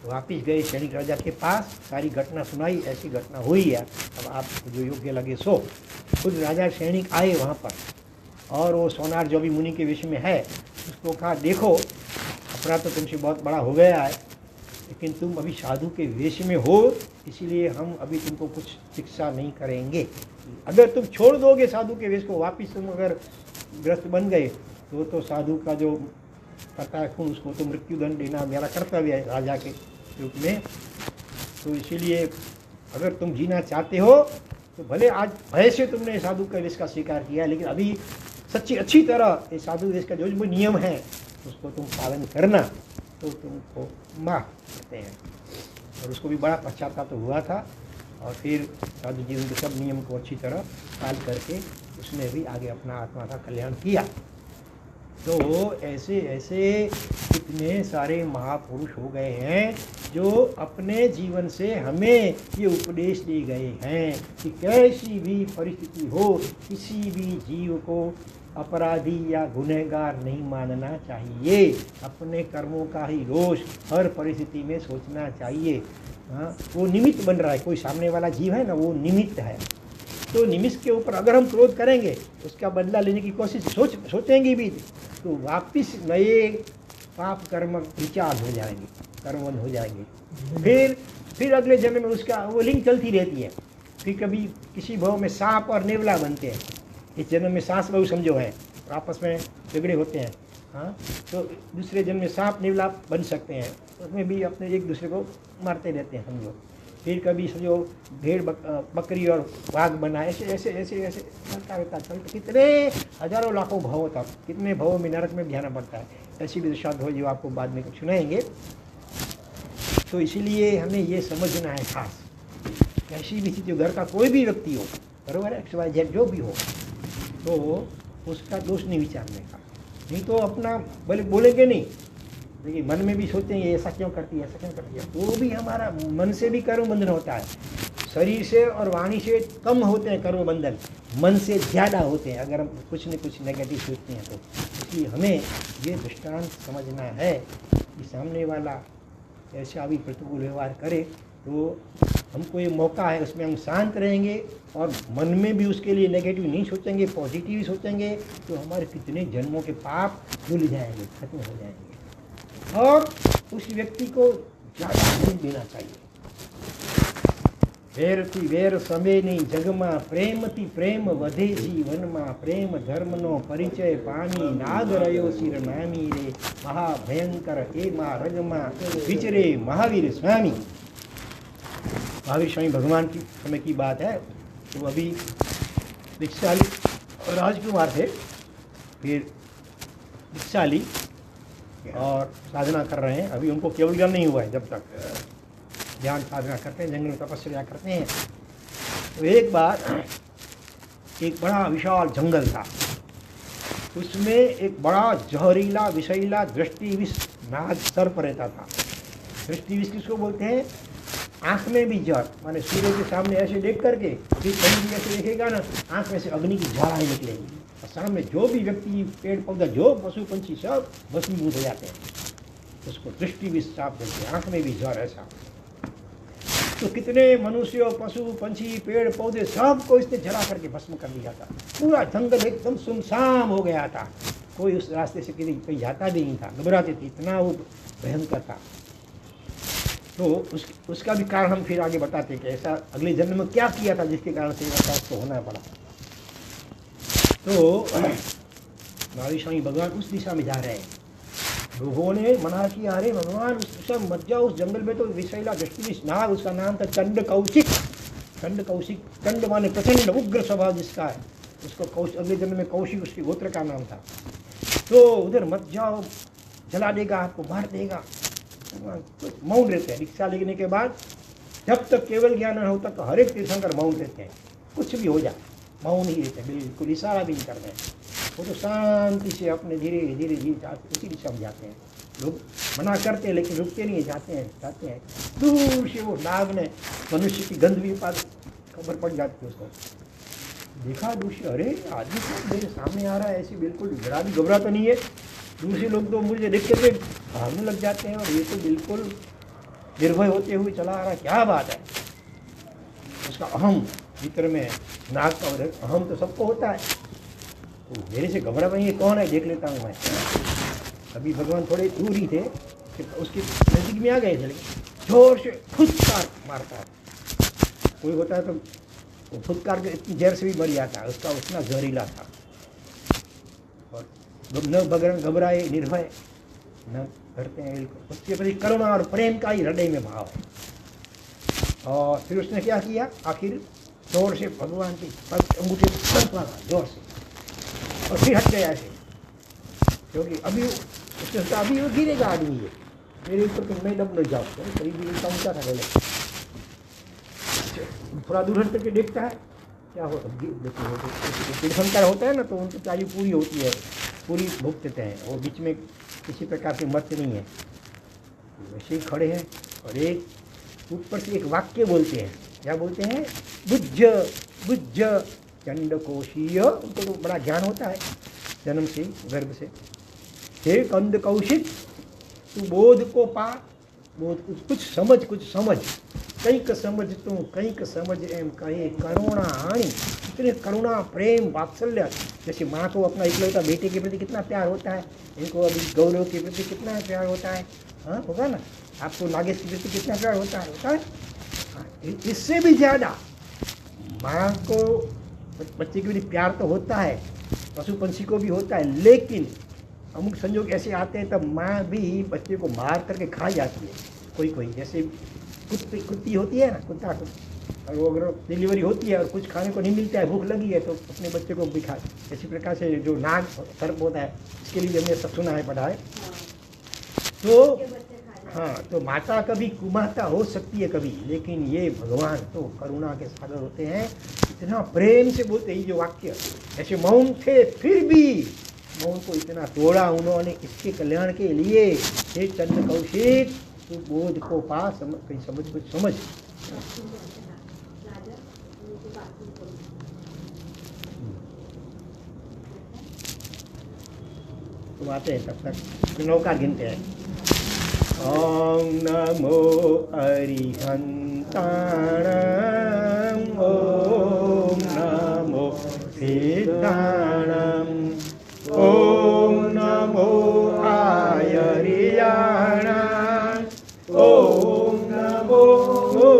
वापिस गए सैनिक राजा के पास, सारी घटना सुनाई, ऐसी घटना हुई है, अब आपको जो योग्य लगे सो। खुद राजा सैनिक आए वहाँ पर, और वो सोनार जो भी मुनि के विषय में है उसको कहा, देखो अपराध तो तुमसे बहुत बड़ा हो गया है, लेकिन तुम अभी साधु के वेश में हो, इसीलिए हम अभी तुमको कुछ शिक्षा नहीं करेंगे। अगर तुम छोड़ दोगे साधु के वेश को, वापिस तुम अगर ग्रस्त बन गए तो साधु का जो करता है खून, उसको तो मृत्यु दंड देना मेरा कर्तव्य है राजा के रूप में। तो इसीलिए अगर तुम जीना चाहते हो तो भले आज भय से तुमने साधु के वेश का स्वीकार किया, लेकिन अभी सच्ची अच्छी तरह ये साधु वेश का जो भी नियम है उसको तुम पालन करना, तो तुमको माफ़ करते हैं। और उसको भी बड़ा पश्चाताप तो हुआ था, और फिर साधु जी उनके सब नियम को अच्छी तरह पाल करके उसने भी आगे अपना आत्मा का कल्याण किया। तो ऐसे ऐसे कितने सारे महापुरुष हो गए हैं जो अपने जीवन से हमें ये उपदेश दे गए हैं कि कैसी भी परिस्थिति हो, किसी भी जीव को अपराधी या गुनहगार नहीं मानना चाहिए, अपने कर्मों का ही दोष हर परिस्थिति में सोचना चाहिए। हाँ, वो निमित्त बन रहा है, कोई सामने वाला जीव है ना, वो निमित्त है। तो निमित्त के ऊपर अगर हम क्रोध करेंगे, उसका बदला लेने की कोशिश सोचेंगे भी, तो वापिस नए पाप कर्म विचार हो जाएंगे, कर्मबंध हो जाएंगे। फिर अगले जन्म में उसका वो लिंक चलती रहती है। फिर कभी किसी भाव में सांप और नेवला बनते हैं, इस जन्म में सास बहू समझो है, आपस में झगड़े होते हैं। हाँ, तो दूसरे जन्म में सांप नेवला बन सकते हैं, उसमें भी अपने एक दूसरे को मारते रहते हैं समझो। फिर कभी समझो भेड़ बकरी और बाघ बना, ऐसे ऐसे ऐसे ऐसे चलता रहता चलता, कितने हजारों लाखों भाव था, कितने भावों में नरक में भी जाना पड़ता है। ऐसी भी दशा हो जो आपको बाद में कुछ सुनाएंगे। तो इसीलिए हमें ये समझना है खास, ऐसी भी स्थिति, घर का कोई भी व्यक्ति हो, बराबर है, XYZ जो भी हो, तो उसका दोष नहीं विचारने का। नहीं तो अपना भले बोलेंगे नहीं, लेकिन मन में भी सोचेंगे ऐसा क्यों करती है, ऐसा क्यों करती है। वो भी हमारा मन से भी कर्म बंधन होता है, शरीर से और वाणी से कम होते हैं कर्म बंधन, मन से ज़्यादा होते हैं अगर हम कुछ न कुछ नेगेटिव सोचते हैं तो। इसलिए हमें ये दृष्टांत समझना है कि सामने वाला ऐसा भी प्रतिकूल व्यवहार करे तो हमको ये मौका है, उसमें हम शांत रहेंगे और मन में भी उसके लिए नेगेटिव नहीं सोचेंगे, पॉजिटिव ही सोचेंगे, तो हमारे कितने जन्मों के पाप धुल जाएंगे, खत्म हो जाएंगे। और उस व्यक्ति को ज़्यादा नहीं देना चाहिए। वेरती वेर समय नहीं जगमा, प्रेमती प्रेम वधे जीवनमा, प्रेम धर्मनो परिचय पामी, नाग रयो सिर नामी रे, महाभयंकर ए मा रगमा विचरे महावीर स्वामी। महावीर स्वामी भगवान की समय की बात है, तो अभी दीक्षा ली राजकुमार थे, फिर दीक्षा ली और साधना कर रहे हैं। अभी उनको केवल ज्ञान नहीं हुआ है, जब तक ध्यान साधना करते हैं, जंगल में तपस्या करते हैं। तो एक बार एक बड़ा विशाल जंगल था, उसमें एक बड़ा जहरीला विषैला दृष्टिविष नाग सर्प रहता था। दृष्टिविष किसको बोलते हैं? आँख में भी जहर, माने सूर्य के सामने ऐसे देख करके फिर कहीं भी ऐसे देखेगा ना, आँख में से अग्नि की ज्वालाएं निकलेंगी और सामने जो भी व्यक्ति पेड़ पौधा जो पशु पंछी सब भस्मीभूत हो जाते हैं। उसको दृष्टिविष साफ बोलते हैं, आँख में भी जहर ऐसा। तो कितने मनुष्यों पशु पंछी पेड़ पौधे सबको इसने जला करके भस्म कर दिया था। पूरा जंगल एकदम सुनसान हो गया था, कोई उस रास्ते से कहीं जाता भी नहीं था, घबराते थे, इतना वो भयंकर था। तो उसका भी कारण हम फिर आगे बताते कि ऐसा अगले जन्म में क्या किया था जिसके कारण से ऐसा उसको होना पड़ा। तो महावीर स्वामी भगवान उस दिशा में जा रहे हैं। लोगों ने मना किया, अरे भगवान उस दिशा में मत जाओ, उस जंगल में तो विषैला दृष्टिविष नाग, उसका नाम था चंड कौशिक। चंड कौशिक, चंड माने प्रचंड उग्र स्वभाव जिसका है, उसको अगले जन्म में कौशिक उसके गोत्र का नाम था। तो उधर मत जाओ, जला देगा आपको, मार देगा। मौन रहते हैं। दीक्षा लेने के बाद जब तक केवल ज्ञान न हो तक हर एक तीर्थंकर मौन रहते हैं, कुछ भी हो जाए मौन ही रहते हैं, बिल्कुल इशारा भी नहीं करते हैं। वो तो शांति से अपने धीरे धीरे उसी दिशा में जाते हैं। लोग मना करते हैं लेकिन रुकते नहीं, जाते हैं। दूर से वो नाग ने मनुष्य की गंध भी खबर पड़ जाती है उसको। देखा दूसरी, अरे आदमी तो मेरे सामने आ रहा है, ऐसी बिल्कुल जरा भी घबराता नहीं है। दूसरे लोग तो मुझे देखते थे भागने लग जाते हैं, और ये तो बिल्कुल निर्भय होते हुए चला आ रहा है, क्या बात है। उसका अहम भीतर में, नाग का अहम तो सबको होता है, तो मेरे से घबरा नहीं है, कौन है देख लेता हूँ मैं। अभी भगवान थोड़े दूर ही थे, उसके नज़दीक में आ गए थे, लेकिन जोर से फुटकार मारता है। कोई होता है तो वो फुटकार के इतनी जहर से भी मर जाता है, उसका उतना जहरीला था। और न घबराए, निर्भय न करते हैं बिल्कुल, उसके प्रति करुणा और प्रेम का ही हृदय में भाव है। और फिर उसने क्या किया, आखिर जोर से भगवान की अंगूठे पर मारा जोर से, और फिर हट गया ऐसे, क्योंकि अभी उसने सोचा अभी वो गिरेगा आदमी, ये मेरे ऊपर तो मैं दब न जाऊँ, करीब भी इतना ऊँचा था पहले। थोड़ा दूर हट करके देखता है क्या हो, तीर्थंकर होता है ना, तो उनकी आयु पूरी होती है, पूरी भुगतते हैं, वो बीच में किसी प्रकार से मरते नहीं है। वैसे ही खड़े हैं, और एक ऊपर से एक वाक्य बोलते हैं, क्या बोलते हैं, बुज्ज बुज्ज चंडकोशीय। उनको तो बड़ा ज्ञान होता है जन्म से, गर्भ से। हे कंद कौशिक, तू बोध को पा, बोध कुछ समझ, कईक समझ तू कईक समझ एम कहे करुणा हानि। इतने करुणा, प्रेम, वात्सल्य, जैसे माँ को अपना इकलौता बेटे के प्रति कितना प्यार होता है, इनको अभी गौरव के प्रति कितना प्यार होता है, हाँ होगा ना, आपको नागेश के प्रति कितना प्यार होता है। हाँ, इससे भी ज़्यादा माँ को बच्चे के प्रति प्यार तो होता है, पशु पंछी को भी होता है, लेकिन अमुक संयोग ऐसे आते हैं तब माँ भी बच्चे को मार करके खा जाती है। कोई जैसे कुत्ती होती है ना, कुत्ता, और वो अगर डिलीवरी होती है और कुछ खाने को नहीं मिलता है, भूख लगी है, तो अपने बच्चे को भी खा। इसी प्रकार से जो नाग सर्प होता है, इसके लिए हमने सब सुना है, पढ़ा है। तो हाँ, तो माता कभी कुमाता हो सकती है कभी, लेकिन ये भगवान तो करुणा के सागर होते हैं। इतना प्रेम से बोलते ही जो वाक्य, ऐसे मौन थे फिर भी मौन को इतना तोड़ा उन्होंने इसके कल्याण के लिए। हे चंद्र कौशिक, तू बोध को पा, कुछ समझ। तो आते हैं, तब तक नौकार गिनते हैं। ओम नमो अरिहंताणं, ओम नमो सिद्धाणं, ओम नमो आयर्याणं, ओम नमो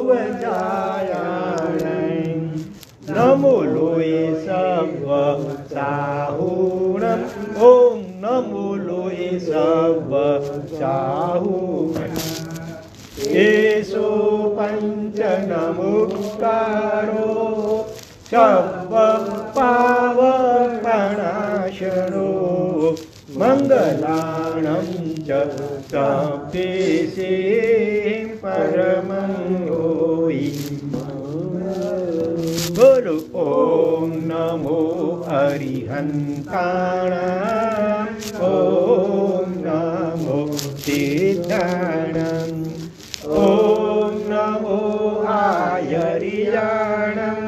वजायाणं, नमो लोये सव्व साहुणं, ओम नमो लोये सव्व साहुणं। एषो पंच नमोकारो सव्व पावकनाशनो, मंगलाणं च सप्तेषे परमं होयि। बोलो ओम नमो अरिहंताणं, ओम नमो सिद्धाणं, ओम नमो आयर्याणं,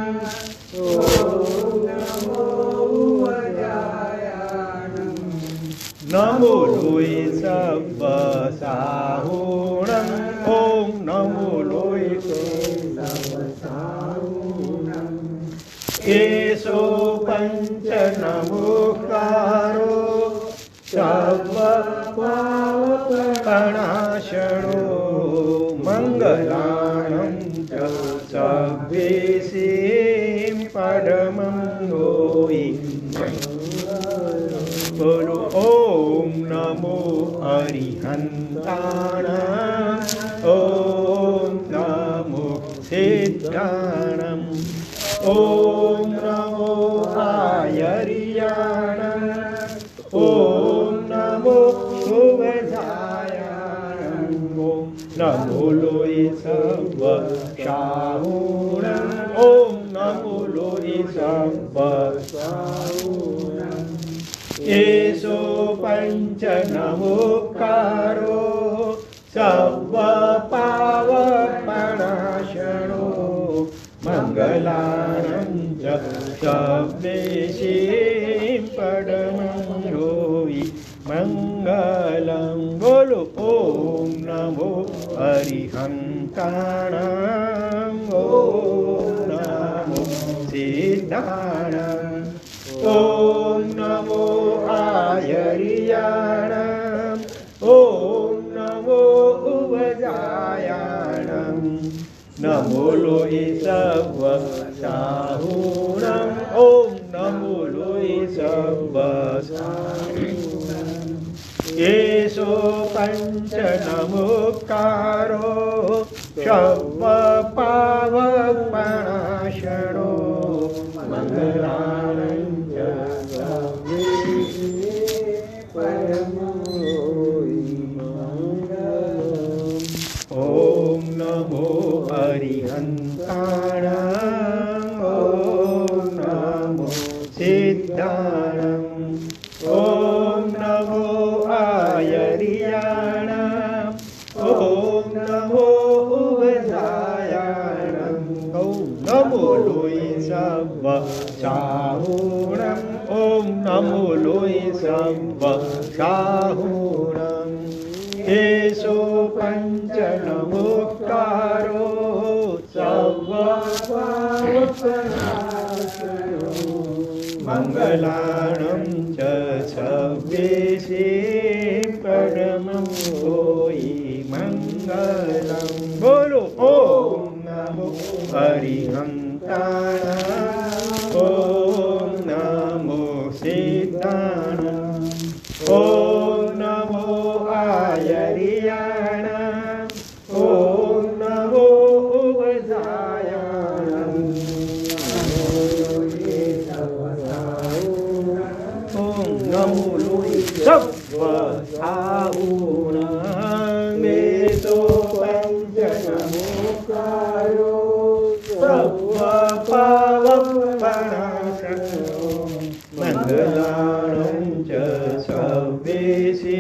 ओम नमो वजायाणं, नमो लोये सव्व साहुणं, ओम नमो लोये सव्व साहुणं। एषो पंच नमोकारो सव्व पावकनाशनो, मंगलाणं च सव्वेषे परमं होयि। बोलो ओम नमो अरिहंताणं, ओम नमो सिद्धाणं, ओम नमो आयर्याणं, ओम नमो वजायाणं, ओम नमो लोये सव्व साहुणं, ओम नमो लोये सव्व साहुणं। एषो पंच नमोकारो सव्व पावकनाशनो, मङ्गलानं च सर्वेषां परमं योगी मङ्गलं बोलो ॐ नमो अरिहन्ताणं ॐ नमो सिद्धाणं ॐ नमो आयर्याणं ॐ नमो उवजायाणं नमो लोहि सर्वसाहुणं ॐ नमो लोहि सर्वसाहुणं येषो पञ्चनमुक्कारो शब्दपावकपणाशनो मङ्गलानं च ॐ नमो अरिहन्ताणं ॐ नमो सिद्धाणं ॐ नमो आयर्याणं ॐ नमो उवधायाणं ॐ नमो लोहि सर्वसाहुणं ॐ नमो लोहि सर्वसाहुणं येषो पञ्चनमुक्कारो सर्वपावकपणाशनो मङ्गलानं च सर्वेषां परमं योगी मङ्गलं बोलो ॐ नमो अरिहन्ताणं ॐ नमो सिद्धाणं ॐ नमो आयर्याणं ॐ नमो उवधायाणं ॐ नमो लोहि सर्वसाहुणं येषो पञ्चनमुक्कारो सर्वपावकपणाशनो मङ्गलानं च सर्वेषां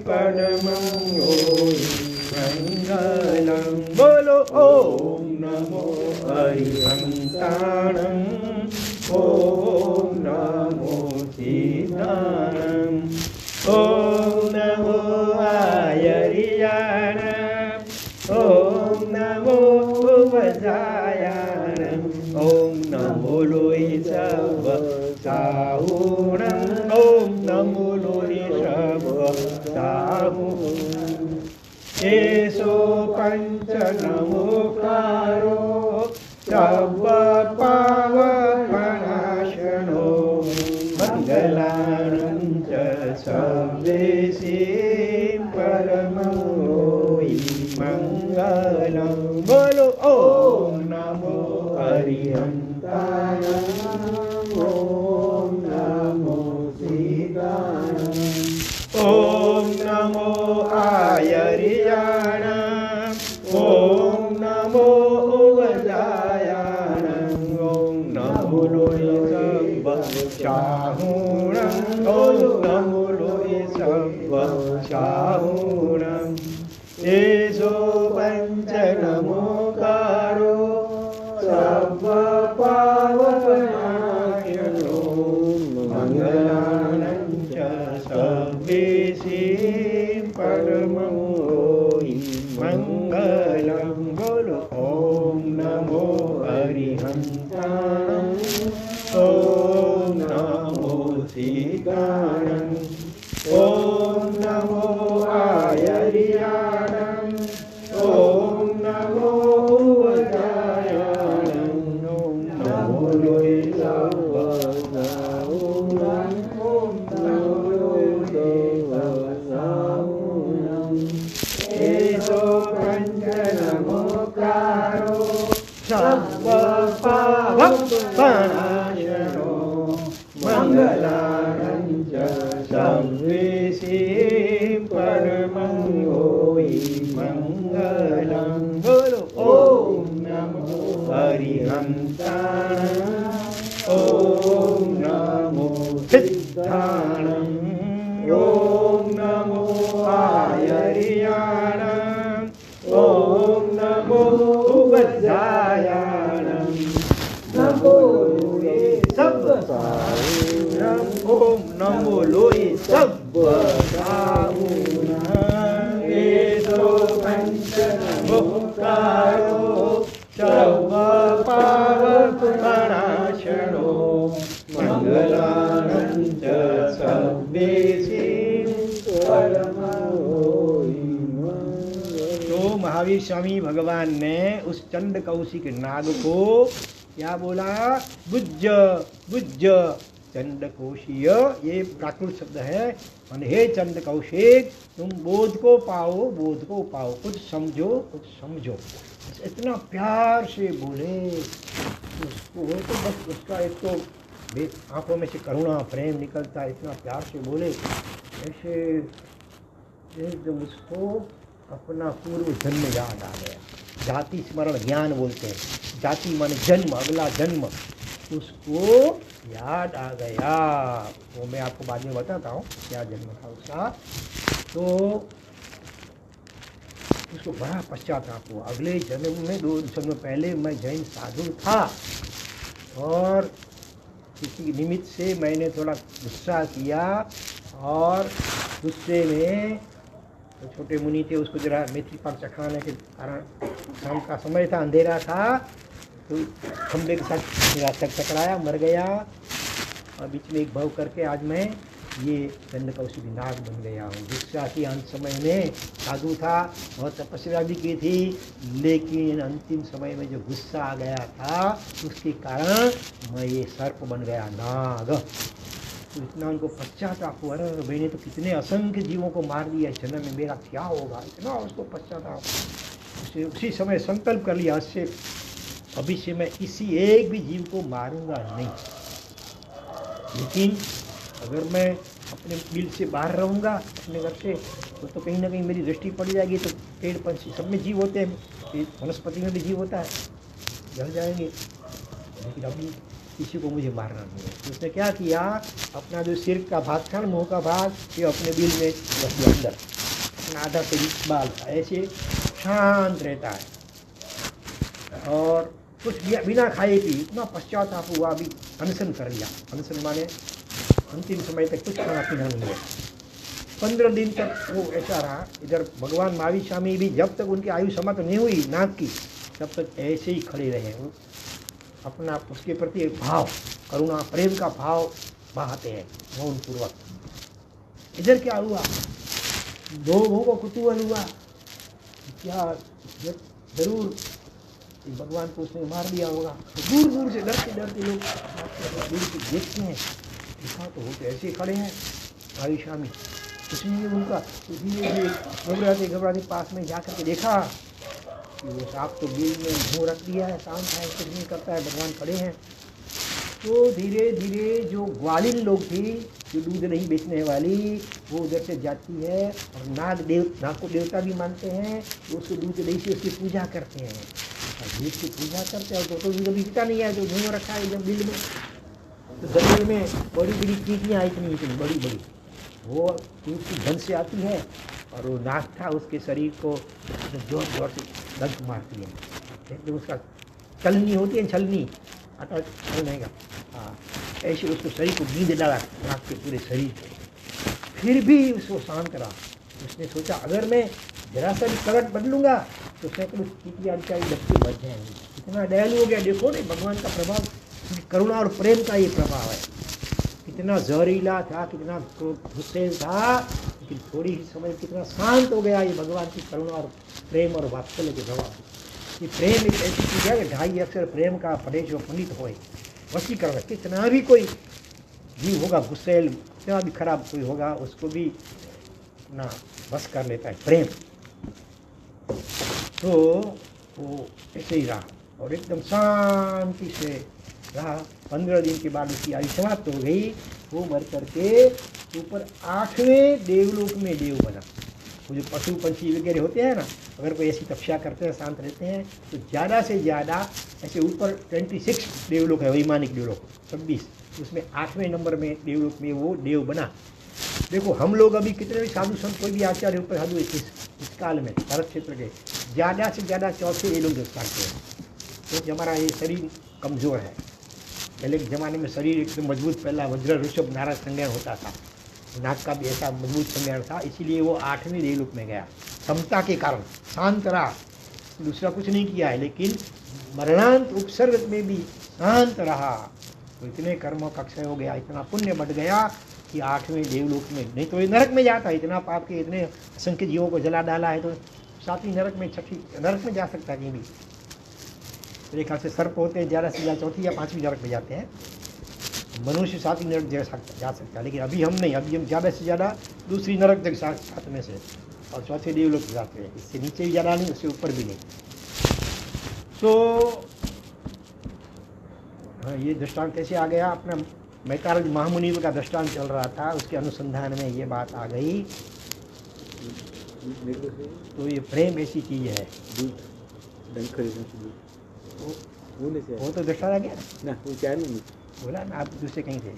परमं योगी मङ्गलं बोलो ॐ नमो अरिहन्ताणं ॐ नमो सिद्धाणं ॐ नमो आयर्याणं ॐ नमो उवधायाणं ॐ नमो लोहि सर्वसाहुणं ॐ नमो लोहि सर्वसाहुणं येषो पञ्चनमुक्कारो सर्वपावकपणाशनो मङ्गलानं च सर्वेषां परमं योगी मङ्गलं बोलो ॐ नमो अरिहन्ताणं ॐ नमो सिद्धाणं ॐ नमो आयर्याणं ॐ नमो उवधायाणं ॐ नमो लोहि सर्वसाहुणं ॐ नमो लोहि सर्वसाहुणं येषो पञ्चनमुक्कारो सर्वपावकपणाशनो मङ्गलानं च सर्वेषां परमं योगी मङ्गलं बोलो ॐ नमो अरिहन्ताणं ॐ नमो सिद्धाणं ॐ नमो आयर्याणं ॐ नमो उवधायाणं ॐ नमो लोहि सर्वसाहुणं ॐ नमो लोहि सर्वसाहुणं येषो पञ्चनमुक्कारो सर्वपावकपणाशनो मङ्गलानं च सर्वेषां परमं योगी मङ्गलं बोलो ॐ नमो अरिहन्ताणं ॐ नमो सिद्धाणं ॐ नमो आयर्याणं ॐ नमो उवधायाणं बोलो ये सब एतो पंचमुक्तारो सर्वपावपनाशनो मंगलानंद सब्बेसिं तो महावीर स्वामी भगवान ने उस चंड कौशिक नाग को क्या बोला? बुज्ज बुज्ज चंड कौशीय, ये प्राकृत शब्द है। हे चंड कौशिक, तुम बोध को पाओ, बोध को पाओ, कुछ समझो, कुछ समझो। इतना प्यार से बोले उसको, वो तो बस उसका एक तो आंखों में से करुणा प्रेम निकलता है, इतना प्यार से बोले। ऐसे एकदम उसको अपना पूर्व जन्म याद आ गया। जाति स्मरण ज्ञान बोलते हैं, जाति माने जन्म, अगला जन्म, उसको याद आ गया। वो मैं आपको बाद में बताता हूँ क्या जन्म था उसका। तो उसको बड़ा पश्चाताप हुआ। अगले जन्म में 2 जन्म पहले मैं जैन साधु था और किसी निमित्त से मैंने थोड़ा गुस्सा किया और गुस्से में तो छोटे मुनि थे, उसको जरा मेथी पाक चखाने के कारण शाम का समय था, अंधेरा था, तो खंबे के साथ मेरा सर टकराया, मर गया। और बीच में एक भाव करके आज मैं ये चंड कौशिक नाग बन गया हूँ। गुस्सा की अंत समय में साधु था, बहुत तपस्या भी की थी, लेकिन अंतिम समय में जो गुस्सा आ गया था उसके कारण मैं ये सर्प बन गया, नाग। तो इतना उनको पश्चाताप हुआ, अरे मैंने तो कितने असंख्य जीवों को मार दिया इस जन्म में, मेरा क्या होगा, इतना उसको पश्चाताप। उसी समय संकल्प कर लिया, उससे भविष्य में किसी एक भी जीव को मारूंगा नहीं। लेकिन अगर मैं अपने बिल से बाहर रहूँगा अपने घर से तो कहीं ना कहीं मेरी दृष्टि पड़ जाएगी, तो पेड़ पंछी सब में जीव होते हैं, वनस्पति में भी जीव होता है, जल जाएंगे। लेकिन अभी किसी को मुझे मारना नहीं है। तो उसने क्या किया, अपना जो सिर का भाग था, मुँह का भाग, ये अपने बिल में रख दिया अंदर, अपना आधा से बाल था, ऐसे शांत रहता है और कुछ बिना खाए पी। इतना पश्चाताप हुआ, अभी अनशन कर लिया। अनशन माने अंतिम समय तक कुछ खाना पीना नहीं है। 15 दिन तक वो ऐसा रहा। इधर भगवान महावीर स्वामी भी जब तक उनकी आयु समाप्त नहीं हुई नाग की, तब तक ऐसे ही खड़े रहे। वो अपना उसके प्रति एक भाव, करुणा प्रेम का भाव बहाते हैं मौन पूर्वक। इधर क्या हुआ, लोगों को कुतूहल हुआ, क्या जरूर भगवान को उसने मार दिया होगा। तो दूर दूर से डरते डरते लोग दूर से देखते हैं, देखा तो होते ऐसे खड़े हैं महावीर स्वामी, कुछ नहीं है उनका। धीरे धीरे घबराते घबराते पास में जा करके देखा कि वो सांप तो बिल में मुँह रख दिया है, शांत है, कुछ नहीं करता है, भगवान खड़े हैं। तो धीरे धीरे जो ग्वालिन लोग थी, जो दूध नहीं बेचने वाली, वो उधर से जाती है और नाग को देवता भी मानते हैं, तो उसको दूध दही से उसकी पूजा करते हैं। दूध की पूजा करते हैं तो दूध बिकता नहीं है, जो मुँह रखा है एकदम बिल में। तो गले में बड़ी बड़ी चीटियाँ इतनी इतनी बड़ी बड़ी, वो दूध की धन से आती है और वो नाग था उसके शरीर को जोर जोर से दंत मारती है। एकदम उसका छलनी होती है, छलनी आटा छलने का, हाँ, ऐसे उसको शरीर को नींद डाला नाग के पूरे शरीर को। फिर भी उसको शांत रहा। उसने सोचा अगर मैं जरा सा भी कलट बदलूंगा तो सैकड़ों चीटियाँ बेचारी बच्चे बच जाएंगे। इतना दयालु हो गया। देखो नहीं भगवान का प्रभाव, करुणा और प्रेम का ये प्रभाव है। कितना जहरीला था, कितना गुस्से था, लेकिन थोड़ी ही समय कितना शांत हो गया ये भगवान की करुणा और प्रेम और वात्सल्य के प्रभाव। ये प्रेम एक ऐसी चीज़ है कि 2.5 अक्षर प्रेम का पढ़े जो पंडित होए वशीकरण। कितना भी कोई जीव होगा गुस्सेल, कितना भी खराब कोई होगा, उसको भी अपना बस कर लेता है प्रेम। तो वो ऐसे ही रहा और एकदम शांति से रहा। 15 दिन के बाद उसकी आयु समाप्त हो गई। वो मर करके ऊपर 8वें देवलोक में देव बना। वो जो पशु पंछी वगैरह होते हैं ना, अगर कोई ऐसी तपस्या करते हैं, शांत रहते हैं, तो ज़्यादा से ज़्यादा ऐसे ऊपर 26 देवलोक है, वैमानिक देवलोक 26, उसमें 8वें नंबर में देवलोक में वो देव बना। देखो हम लोग अभी कितने भी साधु संत, कोई भी आचार्य ऊपर साधु इस काल में भारत क्षेत्र के ज़्यादा से ज़्यादा 4 ये लोग दर्शाते हैं, क्योंकि हमारा ये शरीर कमज़ोर है, पहले के ज़माने में शरीर एकदम मजबूत, पहला वज्र ऋषभ नारद संज्ञान होता था, नाक का भी ऐसा मजबूत संज्ञान था, इसीलिए वो 8वें देवलोक में गया। समता के कारण शांत रहा, दूसरा कुछ नहीं किया है, लेकिन मरणांत उपसर्ग में भी शांत रहा तो इतने कर्मों का क्षय हो गया, इतना पुण्य बढ़ गया कि 8वें देवलोक में, नहीं तो ये नरक में जाता है। इतना पाप के इतने असंख्य जीवों को जला डाला है तो 7वीं नरक में, 6ठी नरक में जा सकता है कहीं भी। मेरे ख्याल से सर्प होते हैं ज़्यादा से ज़्यादा 4थी या 5वीं नरक में जाते हैं, मनुष्य 7वीं नरक जा सकता है, लेकिन अभी हम नहीं, अभी हम ज़्यादा से ज़्यादा दूसरी नरक तक 7 में से, और 4थे देवलोक जाते हैं, इससे नीचे भी ज़्यादा नहीं, उससे ऊपर भी नहीं। तो हाँ, ये दृष्टांत कैसे आ गया, अपना मैतारज महामुनि का दृष्टांत चल रहा था, उसके अनुसंधान में ये बात आ गई। तो ये प्रेम ऐसी चीज़ है, वो तो दृष्टांत आ गया ना, वो क्या नहीं बोला ना, आप दूसरे कहीं थे,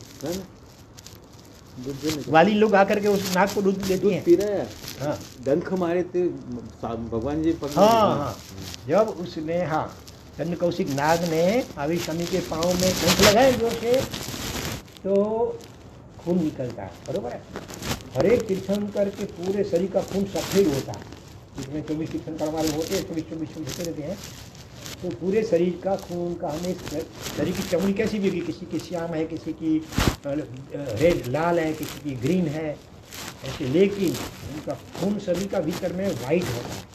दूध वाली लोग आकर के उस नाक को दूध देती हैं। पी रहा है। हाँ डंख मारे थे भगवान जी पकड़। हाँ हाँ, जब उसने, हाँ, चंद्र कौशिक नाग ने आवी स्वामी के पाँव में डंक लगाए जो से, तो खून निकलता है, बरोबर है। हर एक तीर्थंकर के पूरे शरीर का खून सफेद होता है, जिसमें 24 तीर्थंकर वाले होते हैं, 24 होते रहते हैं, तो पूरे शरीर का खून का, हमें शरीर की चमड़ी कैसी भी होगी, किसी की श्याम है, किसी की रेड लाल है, किसी की ग्रीन है ऐसे, लेकिन उनका खून शरीर का भीतर में वाइट होता है।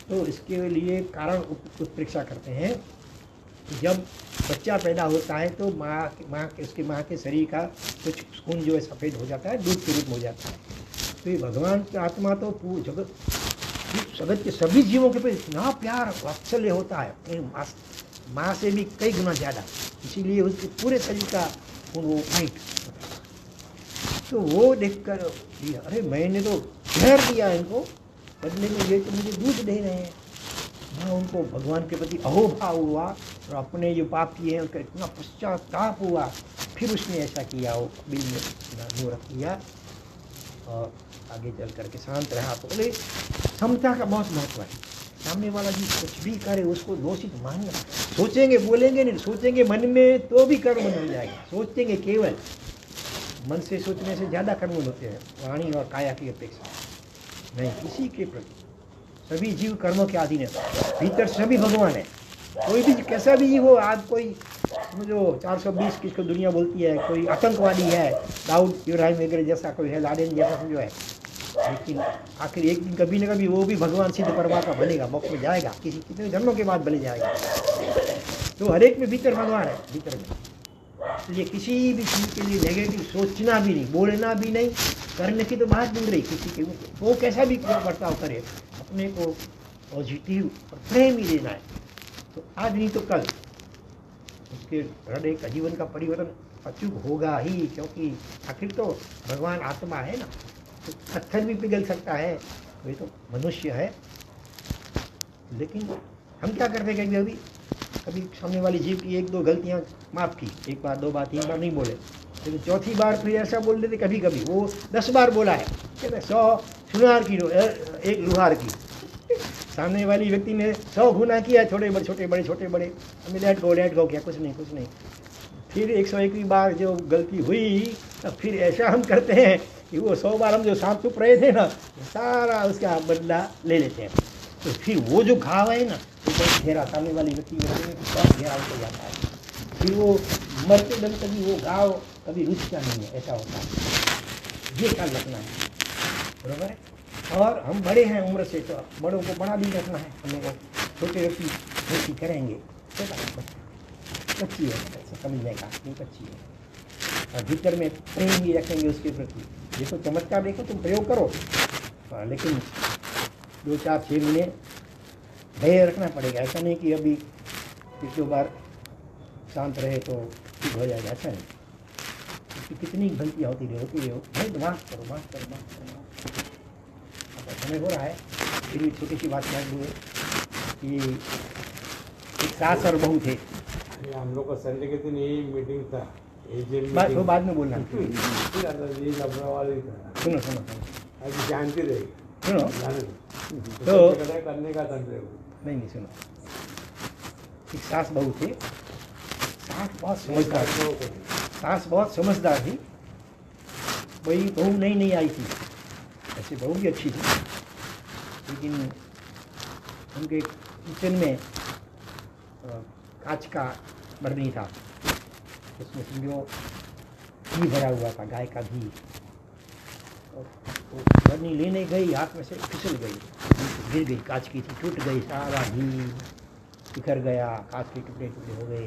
तो इसके लिए कारण उत्प्रेक्षा करते हैं कि जब बच्चा पैदा होता है तो उसके माँ के शरीर का कुछ खून जो है सफ़ेद हो जाता है, दूध के रूप में हो जाता है। तो ये भगवान की आत्मा तो जगत के सभी जीवों के प्रति इतना प्यार वात्सल्य होता है, अपने माँ से भी कई गुना ज़्यादा, इसीलिए उसके पूरे शरीर का खून वो वाइट। तो वो देखकर अरे मैंने तो जहर दिया इनको, बदले में ये तो मुझे दूध दे रहे हैं। हाँ, उनको भगवान के प्रति अहोभाव हुआ और अपने जो पाप किए हैं उनका इतना पश्चाताप हुआ, फिर उसने ऐसा किया, वो बिल में मुँह रख दिया और आगे चल करके शांत रहा। तो बोले समता का बहुत महत्व है, सामने वाला जी कुछ भी करे उसको दोषित मानना, सोचेंगे बोलेंगे नहीं, सोचेंगे मन में तो भी कर्म हो जाएगा, सोचेंगे केवल मन से, सोचने से ज़्यादा कर्म होते हैं वाणी और काया की अपेक्षा। नहीं, इसी के प्रति सभी जीव कर्मों के अधीन है, भीतर सभी भगवान है। कोई भी कैसा भी जीव हो, आज कोई समझो 420 किसको दुनिया बोलती है, कोई आतंकवादी है, दाऊद इब्राहिम वगैरह जैसा कोई है, लादेन जैसा समझो है, लेकिन आखिर एक दिन कभी न कभी वो भी भगवान सिद्ध परमात्मा बनेगा, मोक्ष में जाएगा, किसी कितने जन्मों के बाद बने जाएगा। तो हर एक में भीतर भगवान है, भीतर में। इसलिए किसी भी चीज़ के लिए नेगेटिव सोचना भी नहीं, बोलना भी नहीं, करने की तो बात दूर रही, किसी के वो कैसा भी बर्ताव करे, अपने को पॉजिटिव और प्रेम ही देना है। तो आज नहीं तो कल उसके हृदय का, जीवन का परिवर्तन अचूक होगा ही, क्योंकि आखिर तो भगवान आत्मा है ना, तो पत्थर भी पिघल सकता है, ये तो मनुष्य है। लेकिन हम क्या करते हैं, कभी सामने वाली जीव की 1-2 गलतियाँ माफ़ की, 1 बार 2 बार 3 बार नहीं बोले, लेकिन चौथी बार फिर ऐसा बोल देते, कभी कभी वो 10 बार बोला है, कहते 100 सुनार की 1 लुहार की। सामने वाली व्यक्ति ने 100 गुना किया, छोटे बड़े, हमें लेट गो क्या, कुछ नहीं। फिर 101वीं बार जो गलती हुई, तब फिर ऐसा हम करते हैं कि वो 100 बार हम जो सांप चुप रहे थे ना, सारा उसका बदला ले लेते हैं। तो फिर वो जो घाव है ना, वो बहुत गहरा, सामने वाली व्यक्ति बहुत गहरा हो जाता है, फिर वो मरते दम कभी वो घाव कभी रुचता नहीं है, ऐसा होता है। ये ख्याल रखना है, बराबर है। और हम बड़े हैं उम्र से, तो बड़ों को बड़ा भी रखना है, हमें को छोटे व्यक्ति खेती करेंगे, कच्ची है समझने का, नहीं कच्ची है। और भीतर में प्रेम भी रखेंगे उसके प्रति। देखो चमत्कार, देखो तुम प्रयोग करो, लेकिन 2-4-6 महीने धैर्य रखना पड़ेगा। ऐसा नहीं कि अभी एक 2 बार शांत रहे तो ठीक हो जाएगा, ऐसा नहीं। उसकी कितनी गलतियाँ होती रहो, नहीं माफ़ करो। समय हो रहा है, फिर भी छोटी सी बात कह दूँ कि एक सास और बहू थे। हम लोग का संडे के दिन यही मीटिंग था, वो बाद में बोलना। सुनो अभी जानती रही, सुनो तो करने का तंत्र नहीं सुनो। एक सास बहू थे, सास बहुत समझदार थी, सास बहुत समझदार थी। वही बहू नहीं आई थी, ऐसे बहू भी अच्छी थी, लेकिन उनके किचन में कांच का बर्नी था, उसमें समझो घी भरा हुआ था, गाय का घी। और वो बर्नी लेने गई, हाथ में से फिसल गई, गिर गई, कांच की थी, टूट गई, सारा घी बिखर गया, कांच के टुकड़े टुकड़े हो गए।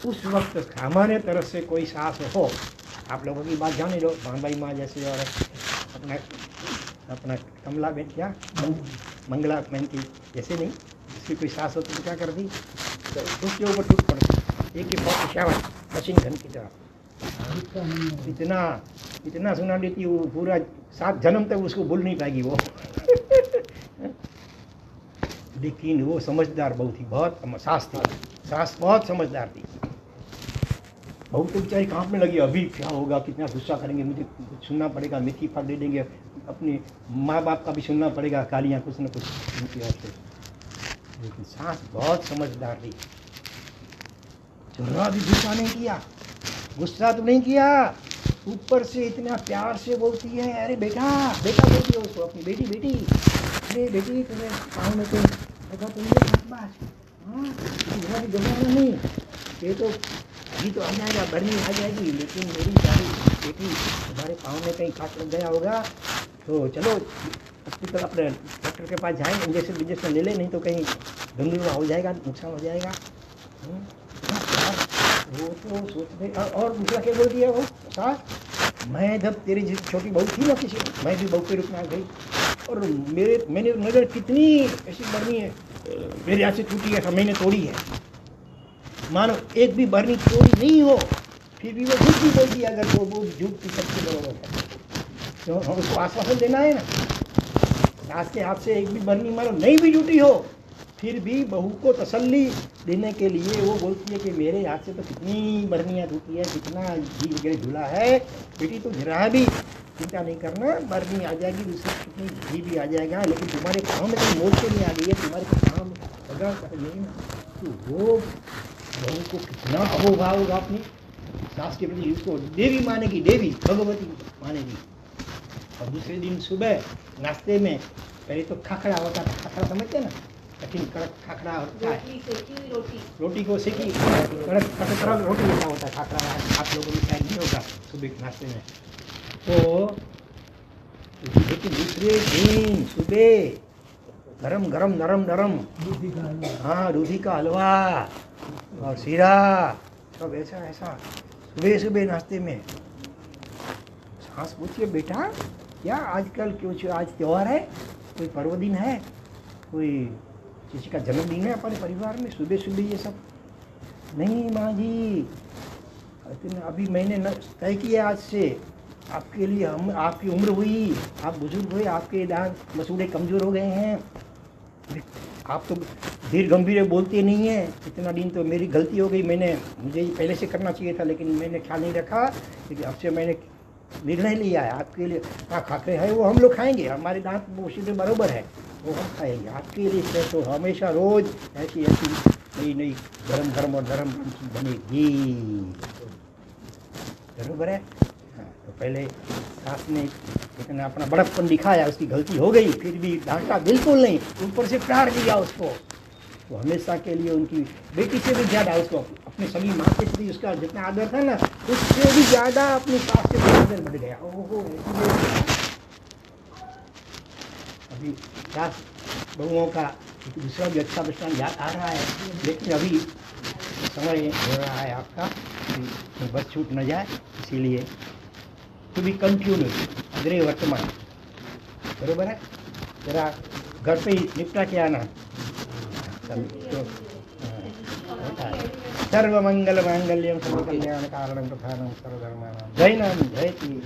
उस वक्त सामान्य तरह से कोई सास हो, आप लोगों की बात जाने लो, भानबाई माँ जैसे, और अपना कमला बहन, क्या मंगला बहन की जैसे नहीं, उसकी कोई सास होती तो क्या करती, तो उसके ऊपर टूट पड़ती, एक ही बहुत शाबाश मशीन गन की तरह, इतना सुना देती, वो पूरा 7 जन्म तक उसको भूल नहीं पाएगी वो। लेकिन वो समझदार बहू थी, बहुत सास थी, सास बहुत समझदार थी। बहू तो बेचारी कांपने लगी, अभी क्या होगा, कितना गुस्सा करेंगे, मुझे कुछ सुनना पड़ेगा, मिट्टी फाड़ दे देंगे, अपने माँ बाप का भी सुनना पड़ेगा, गालियाँ कुछ न कुछ उनकी ओर से। लेकिन सास बहुत समझदार थी, जरा भी गुस्सा नहीं किया, गुस्सा तो नहीं किया, ऊपर से इतना प्यार से बोलती है, अरे बेटा बेटा बोलती है उसको, अपनी बेटी बेटी, अरे बेटी तुम्हें पाँव में तो लगा, तुम्हें हाँ जमाना नहीं, ये तो अभी तो आ जाएगा, बर्नी आ जाएगी, लेकिन मेरी प्यारी बेटी तुम्हारे पाँव में कहीं काट लग गया होगा, तो चलो हॉस्पिटल अपने डॉक्टर के पास जाएँ, इंजेक्शन विजेक्शन ले लें, नहीं तो कहीं गंभीर हो जाएगा, नुकसान हो जाएगा। वो तो सोचते, और दूसरा क्या बोल दिया वो सास, मैं जब तेरी छोटी बहू थी ना, किसी मैं भी बहू के रूप में आ गई, और मैंने नज़र कितनी ऐसी बर्नी है मेरे हाथ से टूटी है, मैंने तोड़ी है, मानो एक भी बर्नी तोड़ी नहीं हो, फिर भी वो झूठ भी बोलती है, अगर वो झूठ की सबसे बराबर है, तो हम उसको आश्वासन देना है ना, सास के हाथ से एक भी बर्नी मानो नहीं भी टूटी हो, फिर भी बहू को तसल्ली देने के लिए वो बोलती है कि मेरे हाथ से तो कितनी बर्नियाँ टूटी है, कितना घी वगैरह धुला है, बेटी तो जरा भी चिंता नहीं करना, बर्नी आ जाएगी, दूसरी कितनी घी भी आ जाएगा, लेकिन तुम्हारे पाँव में कहीं मोच के नहीं आ गई है, तुम्हारे पाँव में लगा चाहिए ना। तो वो बहू को कितना अहोभाव होगा अपनी सास के प्रति, उसको देवी मानेगी, देवी भगवती मानेगी। और दूसरे दिन सुबह नाश्ते में पहले तो खाखड़ा होता था, खाखड़ा समझते ना, कठिन कड़क खाखड़ा होता है, रोटी को सेकी कड़क कड़क रोटी जैसा होता है खाखड़ा, आप लोगों ने शायद नहीं होगा सुबह के नाश्ते में। तो लेकिन दूसरे दिन सुबह गरम गरम नरम नरम, हाँ दूधी का हलवा और सीरा, सब ऐसा ऐसा सुबह सुबह नाश्ते में। सास पूछिए बेटा क्या आजकल क्यों, आज त्यौहार है, कोई पर्व दिन है, कोई किसी का जन्मदिन है अपने परिवार में, सुबह सुबह ये सब? नहीं माँ जी, अभी मैंने तय किया आज से, आपके लिए हम, आपकी उम्र हुई, आप बुजुर्ग हुए, आपके दांत मसूड़े कमज़ोर हो गए हैं, आप तो धीर गंभीर बोलते नहीं हैं, इतना दिन तो मेरी गलती हो गई, मुझे पहले से करना चाहिए था, लेकिन मैंने ख्याल नहीं रखा, लेकिन अब से मैंने निर्णय लिया है आपके लिए, हाँ खाते हैं वो हम लोग खाएंगे, हमारे दांत उसी में बराबर है, वो हम खाएंगे, आपके लिए तो हमेशा रोज़ ऐसी ऐसी नई गरम गरम और नरम बनेगी, बराबर है। हाँ, तो पहले सास ने इतना अपना बड़प्पन दिखाया, उसकी गलती हो गई, फिर भी डांटा बिल्कुल नहीं, ऊपर से प्यार दिया उसको, तो हमेशा के लिए उनकी बेटी से भी ज़्यादा उसको, अपनी सभी माँ के प्रति उसका जितना आदर था ना, उससे भी ज़्यादा अपनी सास से भी आदर बढ़ गया। ओहो, अभी सास बहुओं का दूसरा भी अच्छा दृष्टांत याद आ रहा है, लेकिन अभी समय हो रहा है आपका, बस छूट न जाए, इसीलिए टू बी कंटिन्यू, अग्रे वर्तमान, बरोबर है, जरा घर पे ही निपटा के आना। तो सर्वमंगल मांगल्यम सर्वकल्याण कारणम प्रधानम सर्वधर्माणां जय नाम जय श्री।